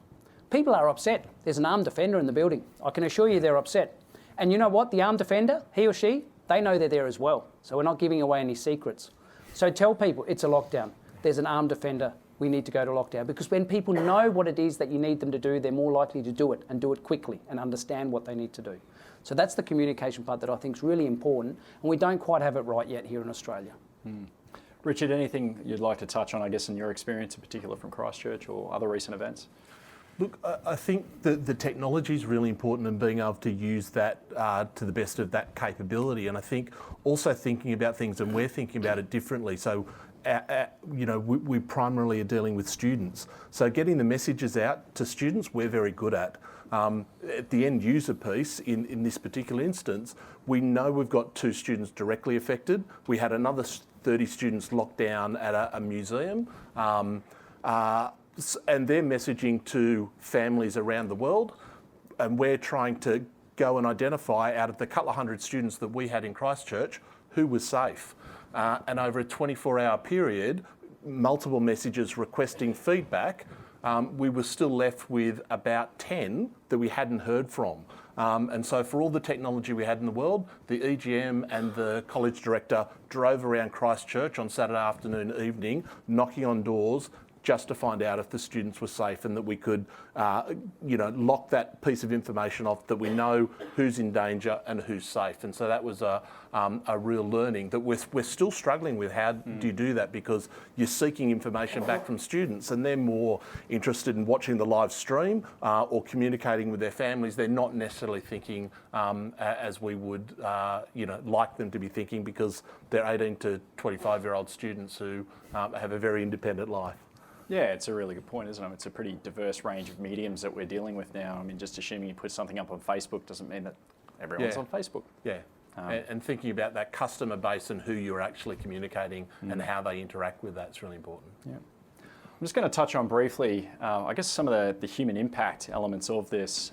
People are upset. There's an armed offender in the building. I can assure you they're upset. And you know what? The armed offender, he or she, they know they're there as well. So we're not giving away any secrets. So tell people it's a lockdown. There's an armed offender. We need to go to lockdown. Because when people know what it is that you need them to do, they're more likely to do it and do it quickly and understand what they need to do. So that's the communication part that I think is really important. And we don't quite have it right yet here in Australia. Richard, anything you'd like to touch on, I guess, in your experience in particular from Christchurch or other recent events? Look, I think the technology is really important and being able to use that to the best of that capability. And I think also thinking about things, and we're thinking about it differently. So, you know, we primarily are dealing with students. So getting the messages out to students, we're very good at. At the end user piece, in this particular instance, we know we've got 2 students directly affected. We had another 30 students locked down at a museum. And they're messaging to families around the world, and we're trying to go and identify out of the couple of hundred students that we had in Christchurch who was safe. And over a 24-hour period, multiple messages requesting feedback, we were still left with about 10 that we hadn't heard from. And so for all the technology we had in the world, the EGM and the college director drove around Christchurch on Saturday afternoon, evening, knocking on doors, just to find out if the students were safe and that we could, you know, lock that piece of information off, that we know who's in danger and who's safe. And so that was a real learning that we're still struggling with. How do you do that? Because you're seeking information back from students and they're more interested in watching the live stream or communicating with their families. They're not necessarily thinking as we would, you know, like them to be thinking, because they're 18 to 25-year-old students who have a very independent life. Yeah, it's a really good point, isn't it? It's a pretty diverse range of mediums that we're dealing with now. I mean, just assuming you put something up on Facebook doesn't mean that everyone's on Facebook. Yeah, and thinking about that customer base and who you're actually communicating and how they interact with that's really important. Yeah. I'm just going to touch on briefly, I guess, some of the human impact elements of this.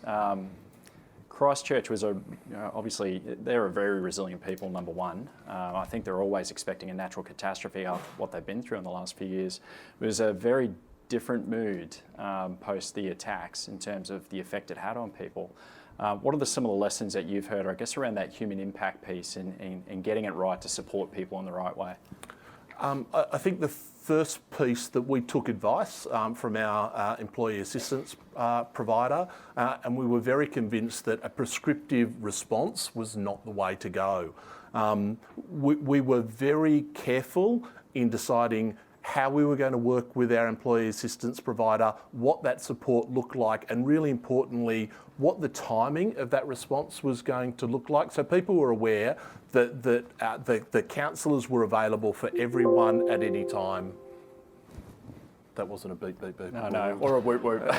Christchurch was obviously, they're a very resilient people, number one. I think they're always expecting a natural catastrophe after what they've been through in the last few years. It was a very different mood post the attacks in terms of the effect it had on people. What are some of the lessons that you've heard, I guess, around that human impact piece and getting it right to support people in the right way? I think the first piece that we took advice from our employee assistance provider, and we were very convinced that a prescriptive response was not the way to go. We were very careful in deciding how we were going to work with our employee assistance provider, what that support looked like, and really importantly, what the timing of that response was going to look like. So people were aware that the counsellors were available for everyone at any time. That wasn't a beep, beep, beep. No, or a whoop, whoop.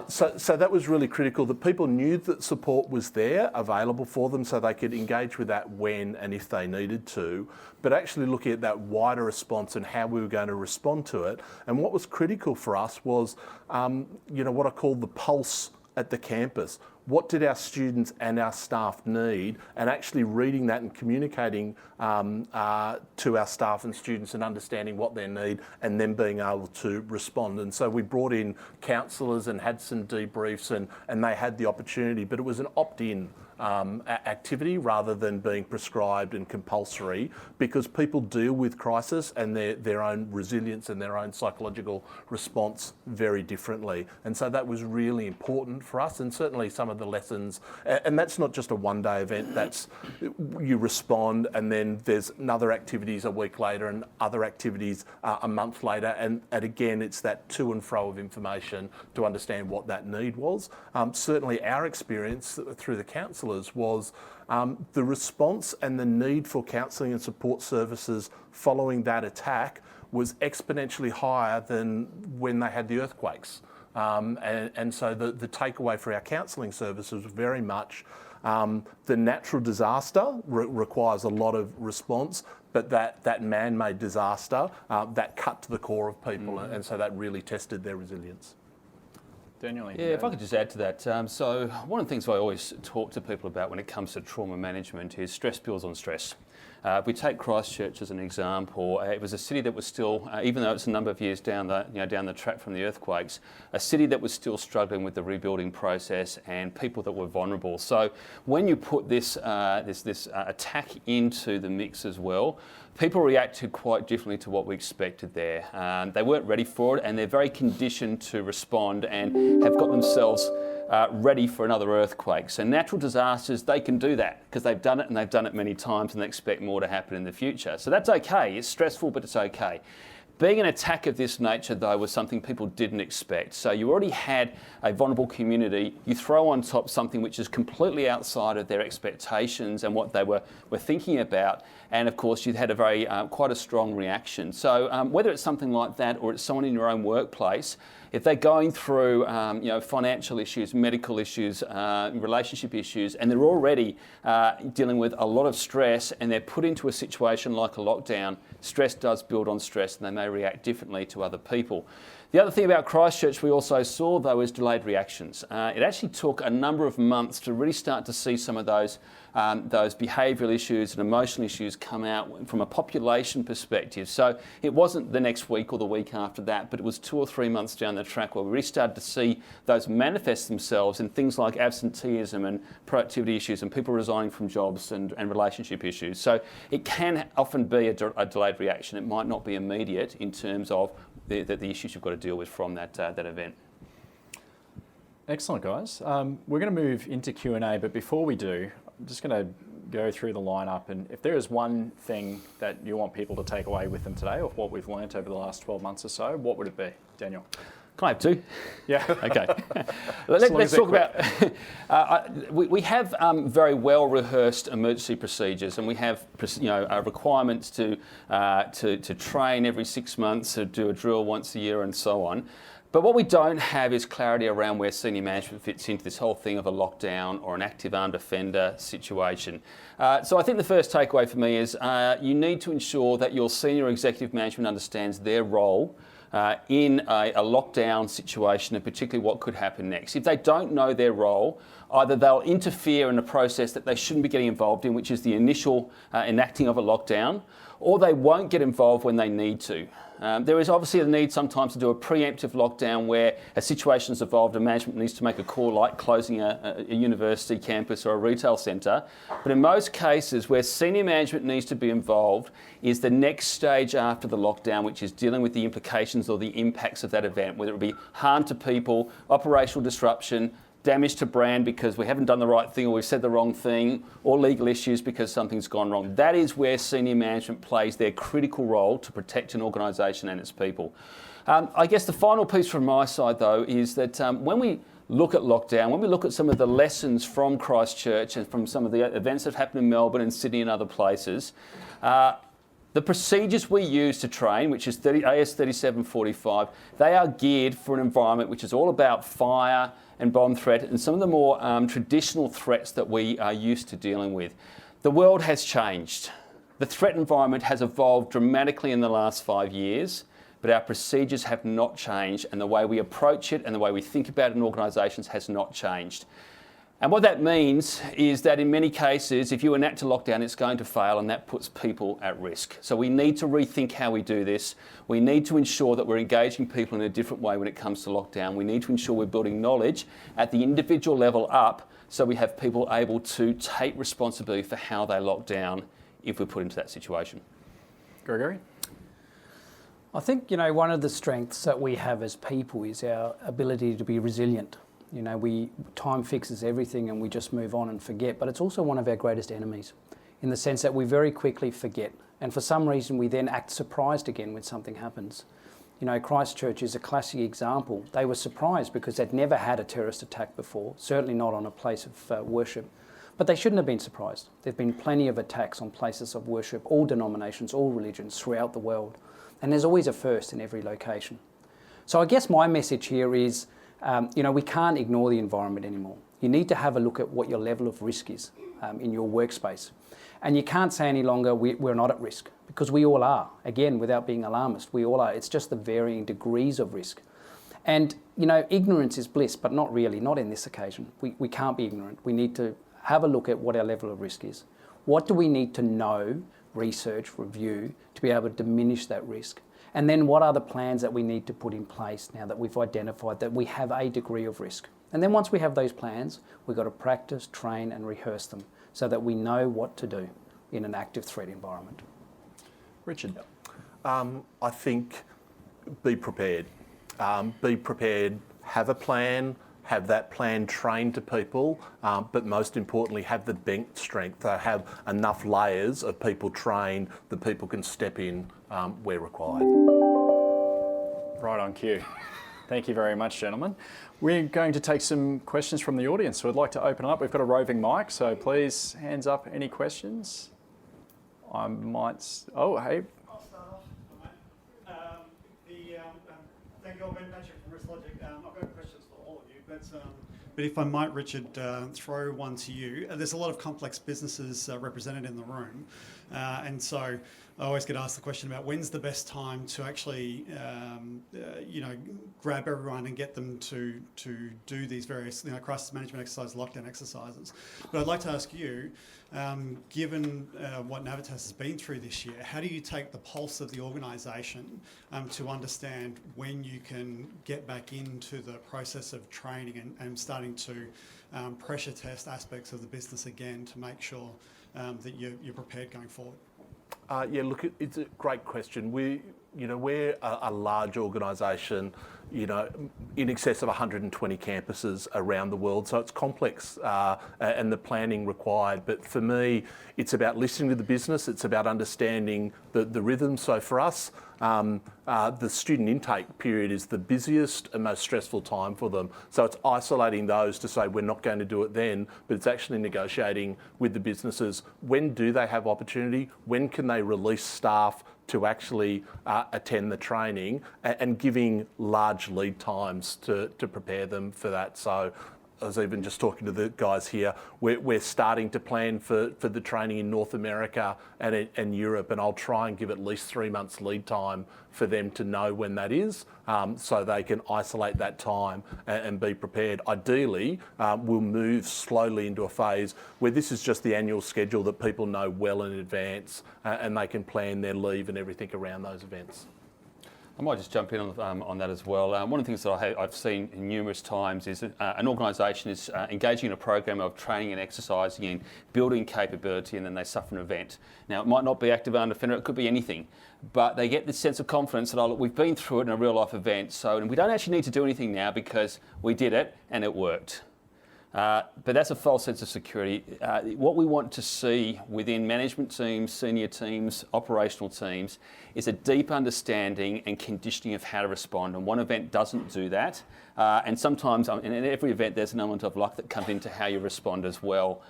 So that was really critical, that people knew that support was there, available for them, so they could engage with that when and if they needed to, but actually looking at that wider response and how we were going to respond to it. And what was critical for us was, you know, what I call the pulse at the campus. What did our students and our staff need, and actually reading that and communicating to our staff and students and understanding what they need and then being able to respond. And so we brought in counsellors and had some debriefs and they had the opportunity, but it was an opt-in activity rather than being prescribed and compulsory, because people deal with crisis and their own resilience and their own psychological response very differently. And so that was really important for us, and certainly some of the lessons, and that's not just a one-day event, that's you respond and then there's other activities a week later and other activities a month later, and again it's that to and fro of information to understand what that need was. Certainly our experience through the counsellors was the response and the need for counselling and support services following that attack was exponentially higher than when they had the earthquakes. And so the takeaway for our counselling services was very much the natural disaster requires a lot of response, but that man-made disaster, that cut to the core of people, and so that really tested their resilience. Daniel? Yeah, if I could just add to that. So one of the things I always talk to people about when it comes to trauma management is stress builds on stress. If we take Christchurch as an example, it was a city that was still, even though it's a number of years down the track from the earthquakes, a city that was still struggling with the rebuilding process and people that were vulnerable. So when you put this attack into the mix as well, people reacted quite differently to what we expected there. They weren't ready for it, and they're very conditioned to respond and have got themselves ready for another earthquake. So natural disasters, they can do that because they've done it, and they've done it many times, and they expect more to happen in the future. So that's okay. It's stressful, but it's okay. Being an attack of this nature, though, was something people didn't expect. So you already had a vulnerable community. You throw on top something which is completely outside of their expectations and what they were thinking about. And of course, you had a very quite a strong reaction. So whether it's something like that or it's someone in your own workplace, if they're going through financial issues, medical issues, relationship issues, and they're already dealing with a lot of stress, and they're put into a situation like a lockdown, stress does build on stress, and they may react differently to other people. The other thing about Christchurch we also saw, though, is delayed reactions. It actually took a number of months to really start to see some of those behavioural issues and emotional issues come out from a population perspective. So it wasn't the next week or the week after that, but it was 2 or 3 months down the track where we really started to see those manifest themselves in things like absenteeism and productivity issues and people resigning from jobs and relationship issues. So it can often be a delayed reaction. It might not be immediate in terms of the issues you've got to deal with from that event. Excellent, guys. We're going to move into Q&A, but before we do, I'm just going to go through the lineup, and if there is one thing that you want people to take away with them today, or what we've learnt over the last 12 months or so, what would it be, Daniel? Can I have two? Yeah. Okay. Let's talk about. We have very well rehearsed emergency procedures, and we have requirements to train every 6 months, to do a drill once a year, and so on. But what we don't have is clarity around where senior management fits into this whole thing of a lockdown or an active armed offender situation. So I think the first takeaway for me is you need to ensure that your senior executive management understands their role in a lockdown situation, and particularly what could happen next. If they don't know their role, either they'll interfere in a process that they shouldn't be getting involved in, which is the initial enacting of a lockdown, or they won't get involved when they need to. There is obviously a need sometimes to do a preemptive lockdown where a situation has evolved and management needs to make a call, like closing a university campus or a retail centre. But in most cases where senior management needs to be involved is the next stage after the lockdown, which is dealing with the implications or the impacts of that event, whether it be harm to people, operational disruption, damage to brand because we haven't done the right thing or we've said the wrong thing, or legal issues because something's gone wrong. That is where senior management plays their critical role to protect an organisation and its people. I guess the final piece from my side, though, is that when we look at lockdown, when we look at some of the lessons from Christchurch and from some of the events that have happened in Melbourne and Sydney and other places, the procedures we use to train, which is AS 3745, they are geared for an environment which is all about fire and bomb threat and some of the more traditional threats that we are used to dealing with. The world has changed. The threat environment has evolved dramatically in the last 5 years, but our procedures have not changed, and the way we approach it and the way we think about it in organisations has not changed. And what that means is that in many cases, if you enact a lockdown, it's going to fail, and that puts people at risk. So we need to rethink how we do this. We need to ensure that we're engaging people in a different way when it comes to lockdown. We need to ensure we're building knowledge at the individual level up, so we have people able to take responsibility for how they lock down if we're put into that situation. Gregory? I think, one of the strengths that we have as people is our ability to be resilient. Time fixes everything and we just move on and forget, but it's also one of our greatest enemies in the sense that we very quickly forget. And for some reason, we then act surprised again when something happens. Christchurch is a classic example. They were surprised because they'd never had a terrorist attack before, certainly not on a place of worship. But they shouldn't have been surprised. There have been plenty of attacks on places of worship, all denominations, all religions throughout the world. And there's always a first in every location. So I guess my message here is, we can't ignore the environment anymore. You need to have a look at what your level of risk is in your workspace. And you can't say any longer we're not at risk, because we all are. Again, without being alarmist, we all are. It's just the varying degrees of risk. And, ignorance is bliss, but not really, not in this occasion. We can't be ignorant. We need to have a look at what our level of risk is. What do we need to know, research, review, to be able to diminish that risk? And then what are the plans that we need to put in place now that we've identified that we have a degree of risk? And then once we have those plans, we've got to practice, train and rehearse them so that we know what to do in an active threat environment. Richard? I think be prepared. Be prepared, have a plan, have that plan trained to people, but most importantly, have the bench strength, have enough layers of people trained that people can step in where required. Right on cue. Thank you very much, gentlemen. We're going to take some questions from the audience, so I'd like to open up. We've got a roving mic, so please, hands up, any questions? I might... Oh, hey. I'll start off. Thank you all, Ben Patrick from Risk Logic. I've got questions for all of you, but if I might, Richard, throw one to you. There's a lot of complex businesses represented in the room, and so I always get asked the question about when's the best time to actually, grab everyone and get them to do these various, crisis management exercises, lockdown exercises. But I'd like to ask you, given what Navitas has been through this year, how do you take the pulse of the organisation to understand when you can get back into the process of training and starting to pressure test aspects of the business again to make sure that you're prepared going forward? Look, it's a great question. We're a large organisation, in excess of 120 campuses around the world, so it's complex and the planning required. But for me, it's about listening to the business, it's about understanding the rhythm. So for us, the student intake period is the busiest and most stressful time for them. So it's isolating those to say we're not going to do it then, but it's actually negotiating with the businesses. When do they have opportunity? When can they release staff to actually attend the training, and giving large lead times to prepare them for that. So I was even just talking to the guys here, we're starting to plan for the training in North America and Europe, and I'll try and give at least 3 months lead time for them to know when that is, so they can isolate that time and be prepared. Ideally, we'll move slowly into a phase where this is just the annual schedule that people know well in advance, and they can plan their leave and everything around those events. I might just jump in on that as well. One of the things that I've seen numerous times is an organisation is engaging in a program of training and exercising and building capability, and then they suffer an event. Now, it might not be active armed offender, it could be anything, but they get this sense of confidence that, oh, look, we've been through it in a real life event, and we don't actually need to do anything now because we did it and it worked. But that's a false sense of security. What we want to see within management teams, senior teams, operational teams, is a deep understanding and conditioning of how to respond. And one event doesn't do that. And sometimes, in every event, there's an element of luck that comes into how you respond as well.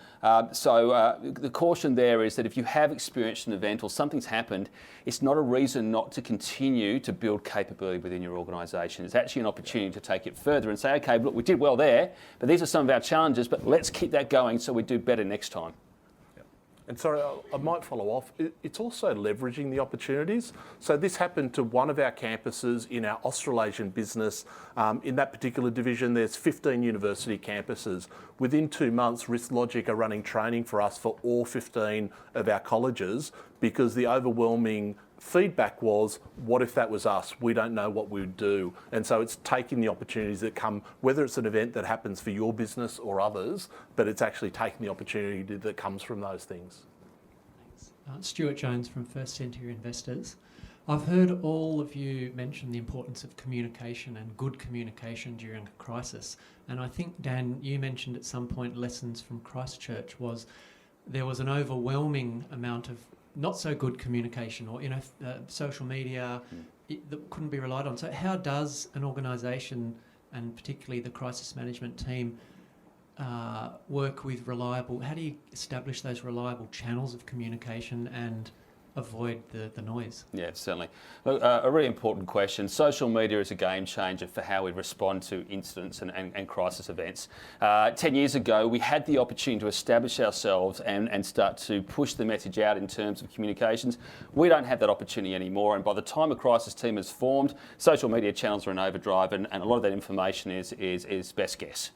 So the caution there is that if you have experienced an event or something's happened, it's not a reason not to continue to build capability within your organisation. It's actually an opportunity to take it further and say, okay, look, we did well there, but these are some of our challenges, but let's keep that going so we do better next time. And sorry, I might follow off. It's also leveraging the opportunities. So this happened to one of our campuses in our Australasian business. In that particular division, there's 15 university campuses. Within 2 months, RiskLogic are running training for us for all 15 of our colleges, because the overwhelming feedback was, what if that was us? We don't know what we would do. And so it's taking the opportunities that come, whether it's an event that happens for your business or others, but it's actually taking the opportunity that comes from those things. Stuart Jones from First Century Investors. I've heard all of you mention the importance of communication and good communication during a crisis. And I think, Dan, you mentioned at some point lessons from Christchurch was there was an overwhelming amount of not so good communication, or social media that couldn't be relied on. So how does an organisation, and particularly the crisis management team, work with how do you establish those reliable channels of communication and avoid the noise? Yeah, certainly. Look, a really important question. Social media is a game changer for how we respond to incidents and crisis events. 10 years ago, we had the opportunity to establish ourselves and start to push the message out in terms of communications. We don't have that opportunity anymore, and by the time a crisis team is formed, social media channels are in overdrive, and a lot of that information is best guess.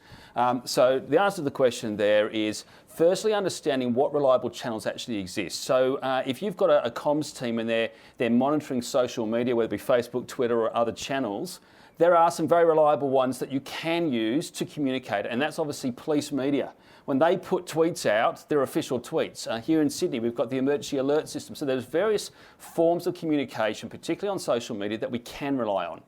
So the answer to the question there is, firstly, understanding what reliable channels actually exist. So if you've got a comms team and they're monitoring social media, whether it be Facebook, Twitter or other channels, there are some very reliable ones that you can use to communicate, and that's obviously police media. When they put tweets out, they're official tweets. Here in Sydney, we've got the emergency alert system. So there's various forms of communication, particularly on social media, that we can rely on.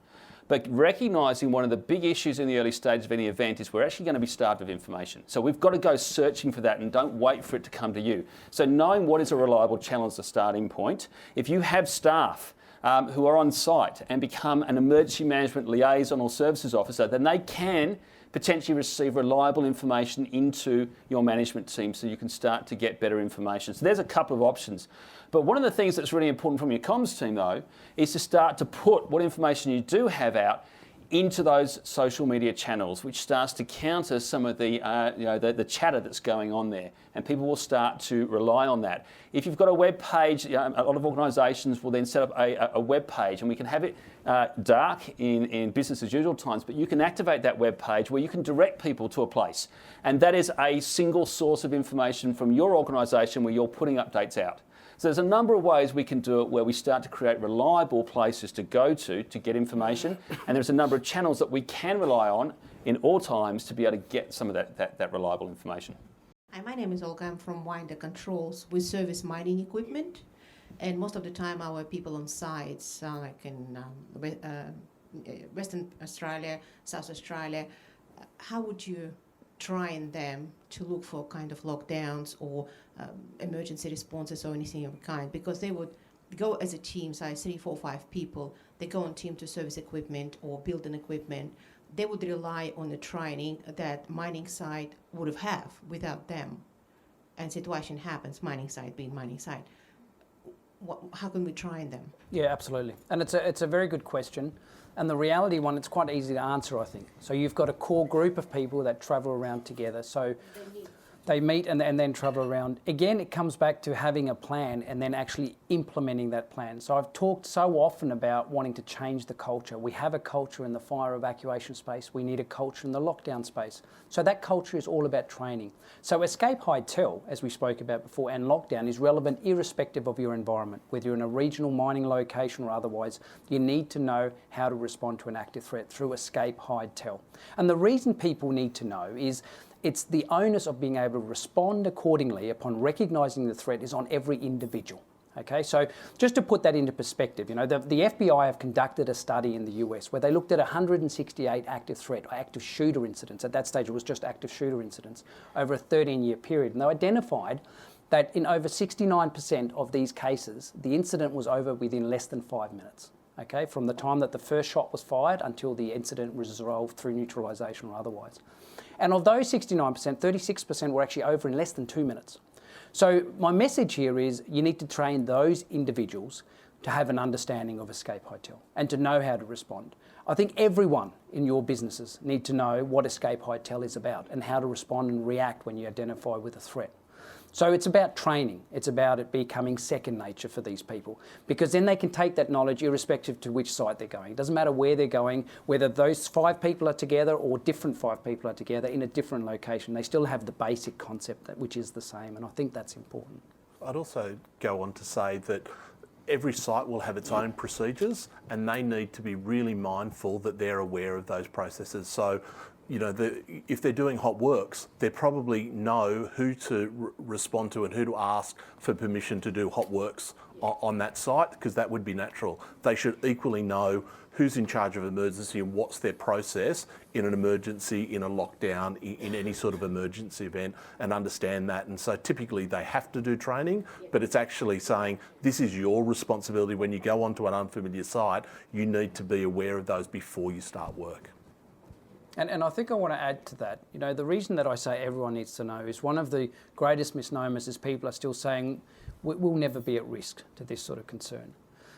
But recognising one of the big issues in the early stages of any event is we're actually going to be starved of information. So we've got to go searching for that and don't wait for it to come to you. So knowing what is a reliable channel is the starting point. If you have staff who are on site and become an emergency management liaison or services officer, then they can potentially receive reliable information into your management team so you can start to get better information. So there's a couple of options. But one of the things that's really important from your comms team, though, is to start to put what information you do have out into those social media channels, which starts to counter some of the chatter that's going on there, and people will start to rely on that. If you've got a web page, a lot of organisations will then set up a web page, and we can have it dark in business as usual times, but you can activate that web page where you can direct people to a place, and that is a single source of information from your organisation where you're putting updates out. So there's a number of ways we can do it where we start to create reliable places to go to get information, and there's a number of channels that we can rely on in all times to be able to get some of that reliable information. Hi, my name is Olga. I'm from Winder Controls. We service mining equipment, and most of the time our people on sites, like in Western Australia, South Australia, how would you train them to look for kind of lockdowns or emergency responses or anything of the kind? Because they would go as a team, say 3, 4, 5 people, they go on team to service equipment or build an equipment. They would rely on the training that mining site would have without them. And situation happens, mining site being mining site. How can we train them? Yeah, absolutely. And it's a very good question. And the reality one, it's quite easy to answer, I think. So you've got a core group of people that travel around together. So they meet and then travel around. Again, it comes back to having a plan and then actually implementing that plan. So I've talked so often about wanting to change the culture. We have a culture in the fire evacuation space. We need a culture in the lockdown space. So that culture is all about training. So escape, hide, tell, as we spoke about before, and lockdown is relevant irrespective of your environment. Whether you're in a regional mining location or otherwise, you need to know how to respond to an active threat through escape, hide, tell. And the reason people need to know is it's the onus of being able to respond accordingly upon recognising the threat is on every individual. Okay, so just to put that into perspective, you know, the FBI have conducted a study in the US where they looked at 168 active threat or active shooter incidents. At that stage, it was just active shooter incidents over a 13-year period. And they identified that in over 69% of these cases, the incident was over within less than 5 minutes. Okay, from the time that the first shot was fired until the incident was resolved through neutralisation or otherwise. And of those 69%, 36% were actually over in less than 2 minutes. So my message here is you need to train those individuals to have an understanding of escape, hide, tell and to know how to respond. I think everyone in your businesses need to know what escape, hide, tell is about and how to respond and react when you identify with a threat. So it's about training. It's about it becoming second nature for these people, because then they can take that knowledge irrespective to which site they're going. It doesn't matter where they're going, whether those 5 people are together or different 5 people are together in a different location. They still have the basic concept, which is the same, and I think that's important. I'd also go on to say that every site will have its own procedures, and they need to be really mindful that they're aware of those processes. So, you know, if they're doing hot works, they probably know who to respond to and who to ask for permission to do hot works on that site, because that would be natural. They should equally know who's in charge of emergency and what's their process in an emergency, in a lockdown, in any sort of emergency event, and understand that. And so typically they have to do training, but it's actually saying this is your responsibility. When you go onto an unfamiliar site, you need to be aware of those before you start work. And I think I want to add to that, you know, the reason that I say everyone needs to know is one of the greatest misnomers is people are still saying we'll never be at risk to this sort of concern.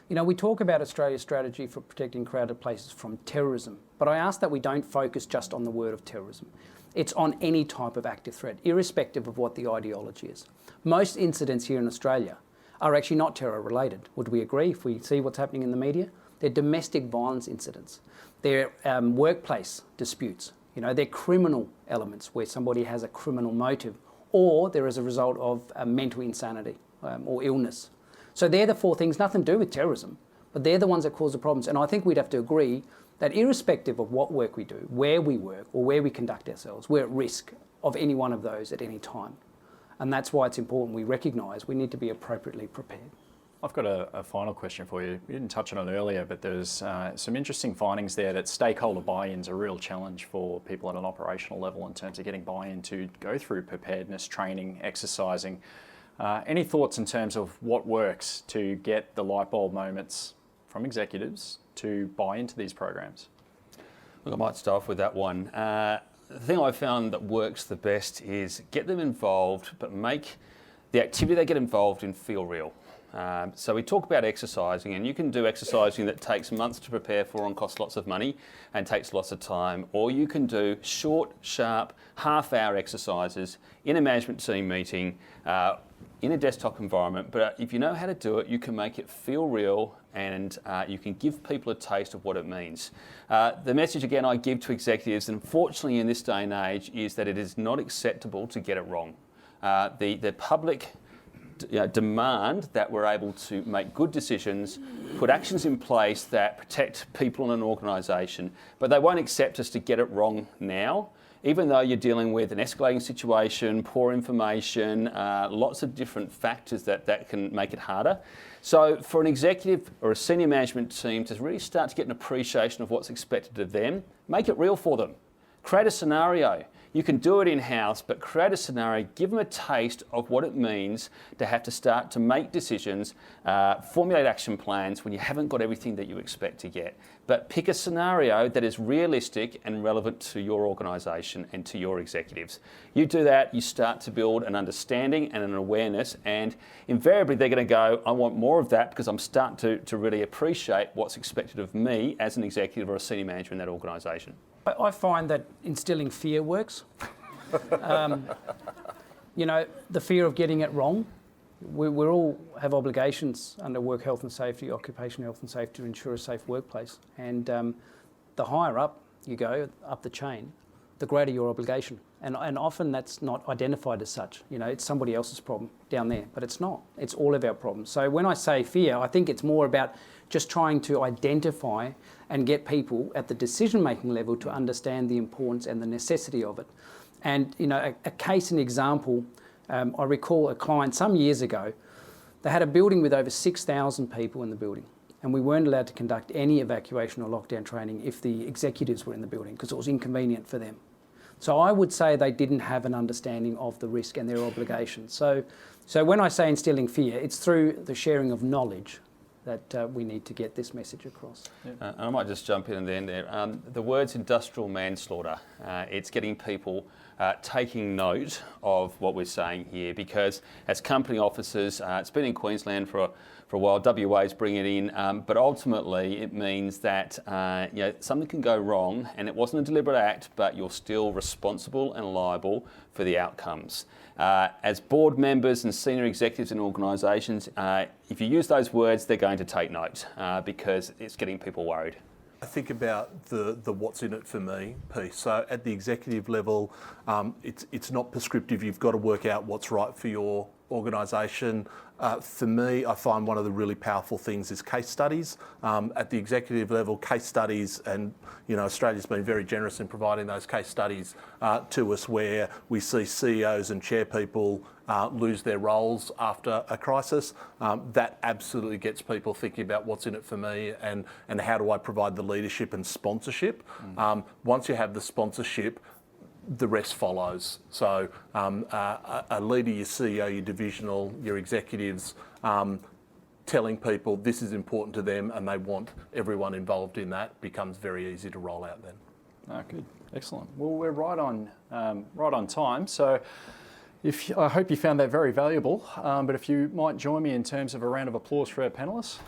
You know, we talk about Australia's strategy for protecting crowded places from terrorism, but I ask that we don't focus just on the word of terrorism. It's on any type of active threat, irrespective of what the ideology is. Most incidents here in Australia are actually not terror related. Would we agree if we see what's happening in the media? They're domestic violence incidents. They're workplace disputes. You know, they're criminal elements where somebody has a criminal motive, or they're as a result of mental insanity or illness. So they're the 4 things, nothing to do with terrorism, but they're the ones that cause the problems. And I think we'd have to agree that irrespective of what work we do, where we work, or where we conduct ourselves, we're at risk of any one of those at any time. And that's why it's important we recognise we need to be appropriately prepared. I've got a final question for you. We didn't touch on it earlier, but there's some interesting findings there that stakeholder buy-in's a real challenge for people at an operational level in terms of getting buy-in to go through preparedness, training, exercising. Any thoughts in terms of what works to get the light bulb moments from executives to buy into these programs? Look, I might start off with that one. The thing I've found that works the best is get them involved, but make the activity they get involved in feel real. So we talk about exercising, and you can do exercising that takes months to prepare for and costs lots of money and takes lots of time, or you can do short, sharp, half-hour exercises in a management team meeting, in a desktop environment. But if you know how to do it, you can make it feel real, and you can give people a taste of what it means. The message, again, I give to executives, unfortunately in this day and age, is that it is not acceptable to get it wrong. The public demand that we're able to make good decisions, put actions in place that protect people in an organisation, but they won't accept us to get it wrong now, even though you're dealing with an escalating situation, poor information, lots of different factors that can make it harder. So for an executive or a senior management team to really start to get an appreciation of what's expected of them, make it real for them. Create a scenario. You can do it in-house, but create a scenario, give them a taste of what it means to have to start to make decisions, formulate action plans when you haven't got everything that you expect to get. But pick a scenario that is realistic and relevant to your organisation and to your executives. You do that, you start to build an understanding and an awareness, and invariably they're going to go, I want more of that because I'm starting to really appreciate what's expected of me as an executive or a senior manager in that organisation. I find that instilling fear works. You know, the fear of getting it wrong. We all have obligations under work health and safety, occupational health and safety to ensure a safe workplace. And the higher up you go, up the chain, the greater your obligation. And often that's not identified as such. You know, it's somebody else's problem down there, but it's not. It's all of our problems. So when I say fear, I think it's more about just trying to identify and get people at the decision-making level to understand the importance and the necessity of it. And, you know, a case and example, I recall a client some years ago, they had a building with over 6,000 people in the building, and we weren't allowed to conduct any evacuation or lockdown training if the executives were in the building because it was inconvenient for them. So I would say they didn't have an understanding of the risk and their obligations. So when I say instilling fear, it's through the sharing of knowledge that we need to get this message across. And I might just jump in and then there. The word's industrial manslaughter. It's getting people taking note of what we're saying here, because as company officers, it's been in Queensland for for a while. WA's bringing it in, but ultimately it means that something can go wrong, and it wasn't a deliberate act, but you're still responsible and liable for the outcomes. As board members and senior executives in organisations, if you use those words, they're going to take note because it's getting people worried. I think about the what's in it for me piece. So at the executive level, it's not prescriptive. You've got to work out what's right for your organisation. For me, I find one of the really powerful things is case studies. At the executive level, case studies, and Australia's been very generous in providing those case studies to us, where we see CEOs and chairpeople lose their roles after a crisis. That absolutely gets people thinking about what's in it for me and how do I provide the leadership and sponsorship. Once you have the sponsorship, the rest follows. So a leader, your CEO, your divisional, your executives, telling people this is important to them and they want everyone involved in that becomes very easy to roll out then. Oh, good, excellent. Well, we're right on time. So I hope you found that very valuable. But if you might join me in terms of a round of applause for our panellists.